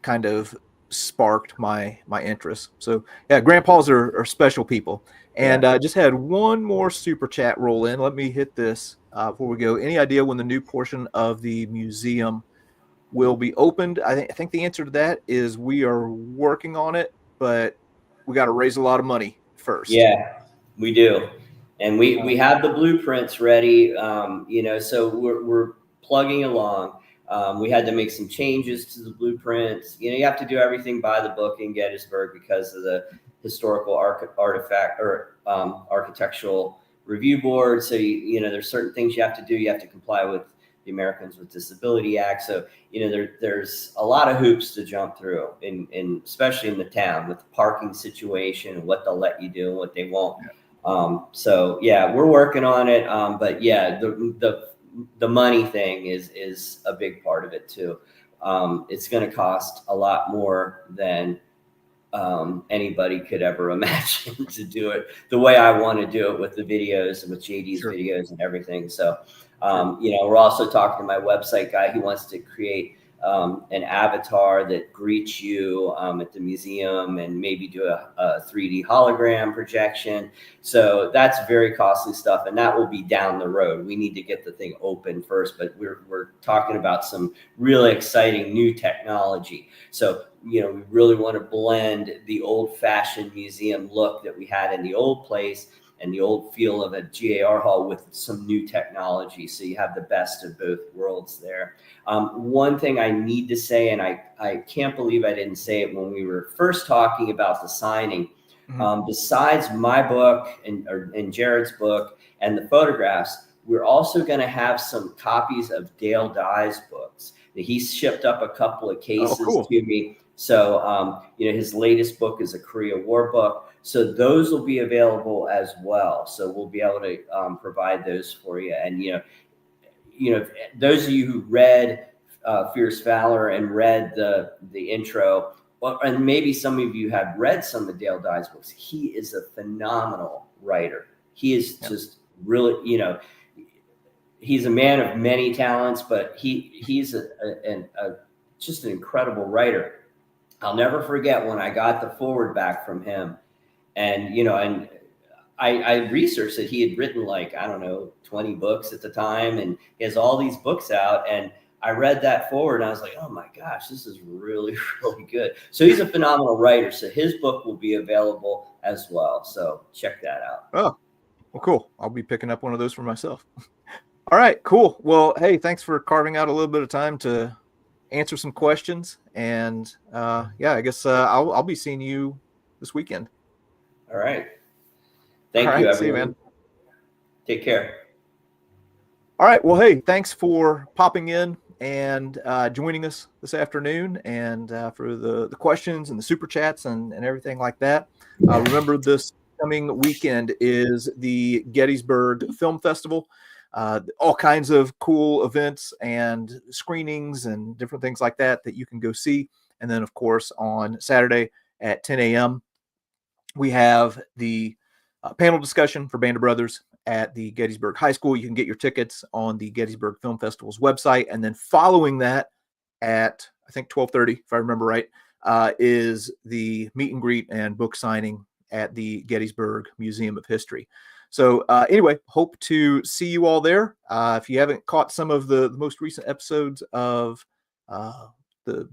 kind of sparked my interest. So yeah, grandpas are special people. And just had one more super chat roll in. Let me hit this. before we go, any idea when the new portion of the museum will be opened? I think the answer to that is we are working on it, but we got to raise a lot of money first. Yeah, we do. And we have the blueprints ready, so we're plugging along. We had to make some changes to the blueprints. You have to do everything by the book in Gettysburg because of the historical artifact or architectural review board. So, there's certain things you have to do. You have to comply with the Americans with Disability Act. So, there's a lot of hoops to jump through, especially in the town with the parking situation and what they'll let you do and what they won't. So yeah, we're working on it. But yeah, the money thing is a big part of it too. It's going to cost a lot more than anybody could ever imagine to do it the way I want to do it with the videos and with JD's Sure. videos and everything. So, we're also talking to my website guy. He wants to create an avatar that greets you at the museum and maybe do a 3D hologram projection. So that's very costly stuff, and that will be down the road. We need to get the thing open first, but we're talking about some really exciting new technology. So, we really want to blend the old-fashioned museum look that we had in the old place and the old feel of a GAR hall with some new technology. So you have the best of both worlds there. One thing I need to say, and I can't believe I didn't say it when we were first talking about the signing, besides my book and Jared's book and the photographs, we're also going to have some copies of Dale Dye's books. He's shipped up a couple of cases to me. So, his latest book is a Korea War book. So those will be available as well. So we'll be able to provide those for you. And, those of you who read Fierce Valor and read the intro, and maybe some of you have read some of Dale Dye's books, he is a phenomenal writer. He is just really, he's a man of many talents, but he's just an incredible writer. I'll never forget when I got the forward back from him, and I researched that he had written 20 books at the time, and he has all these books out, and I read that forward and I was like, oh my gosh, this is really, really good. So he's a phenomenal writer. So his book will be available as well. So check that out. Oh, well, cool. I'll be picking up one of those for myself. All right, cool. Well, hey, thanks for carving out a little bit of time to answer some questions. And I guess I'll be seeing you this weekend. All right. Thank you, everyone. See you, man. Take care. All right. Well, hey, thanks for popping in and joining us this afternoon, and for the questions and the super chats and everything like that. Remember, this coming weekend is the Gettysburg Film Festival. All kinds of cool events and screenings and different things like that you can go see. And then, of course, on Saturday at 10 a.m., we have the panel discussion for Band of Brothers at the Gettysburg High School. You can get your tickets on the Gettysburg Film Festival's website. And then following that at, I think, 12:30, if I remember right, is the meet and greet and book signing at the Gettysburg Museum of History. So anyway, hope to see you all there. If you haven't caught some of the most recent episodes of the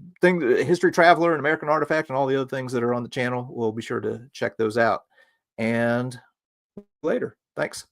History Traveler and American Artifact and all the other things that are on the channel, we'll be sure to check those out. And later. Thanks.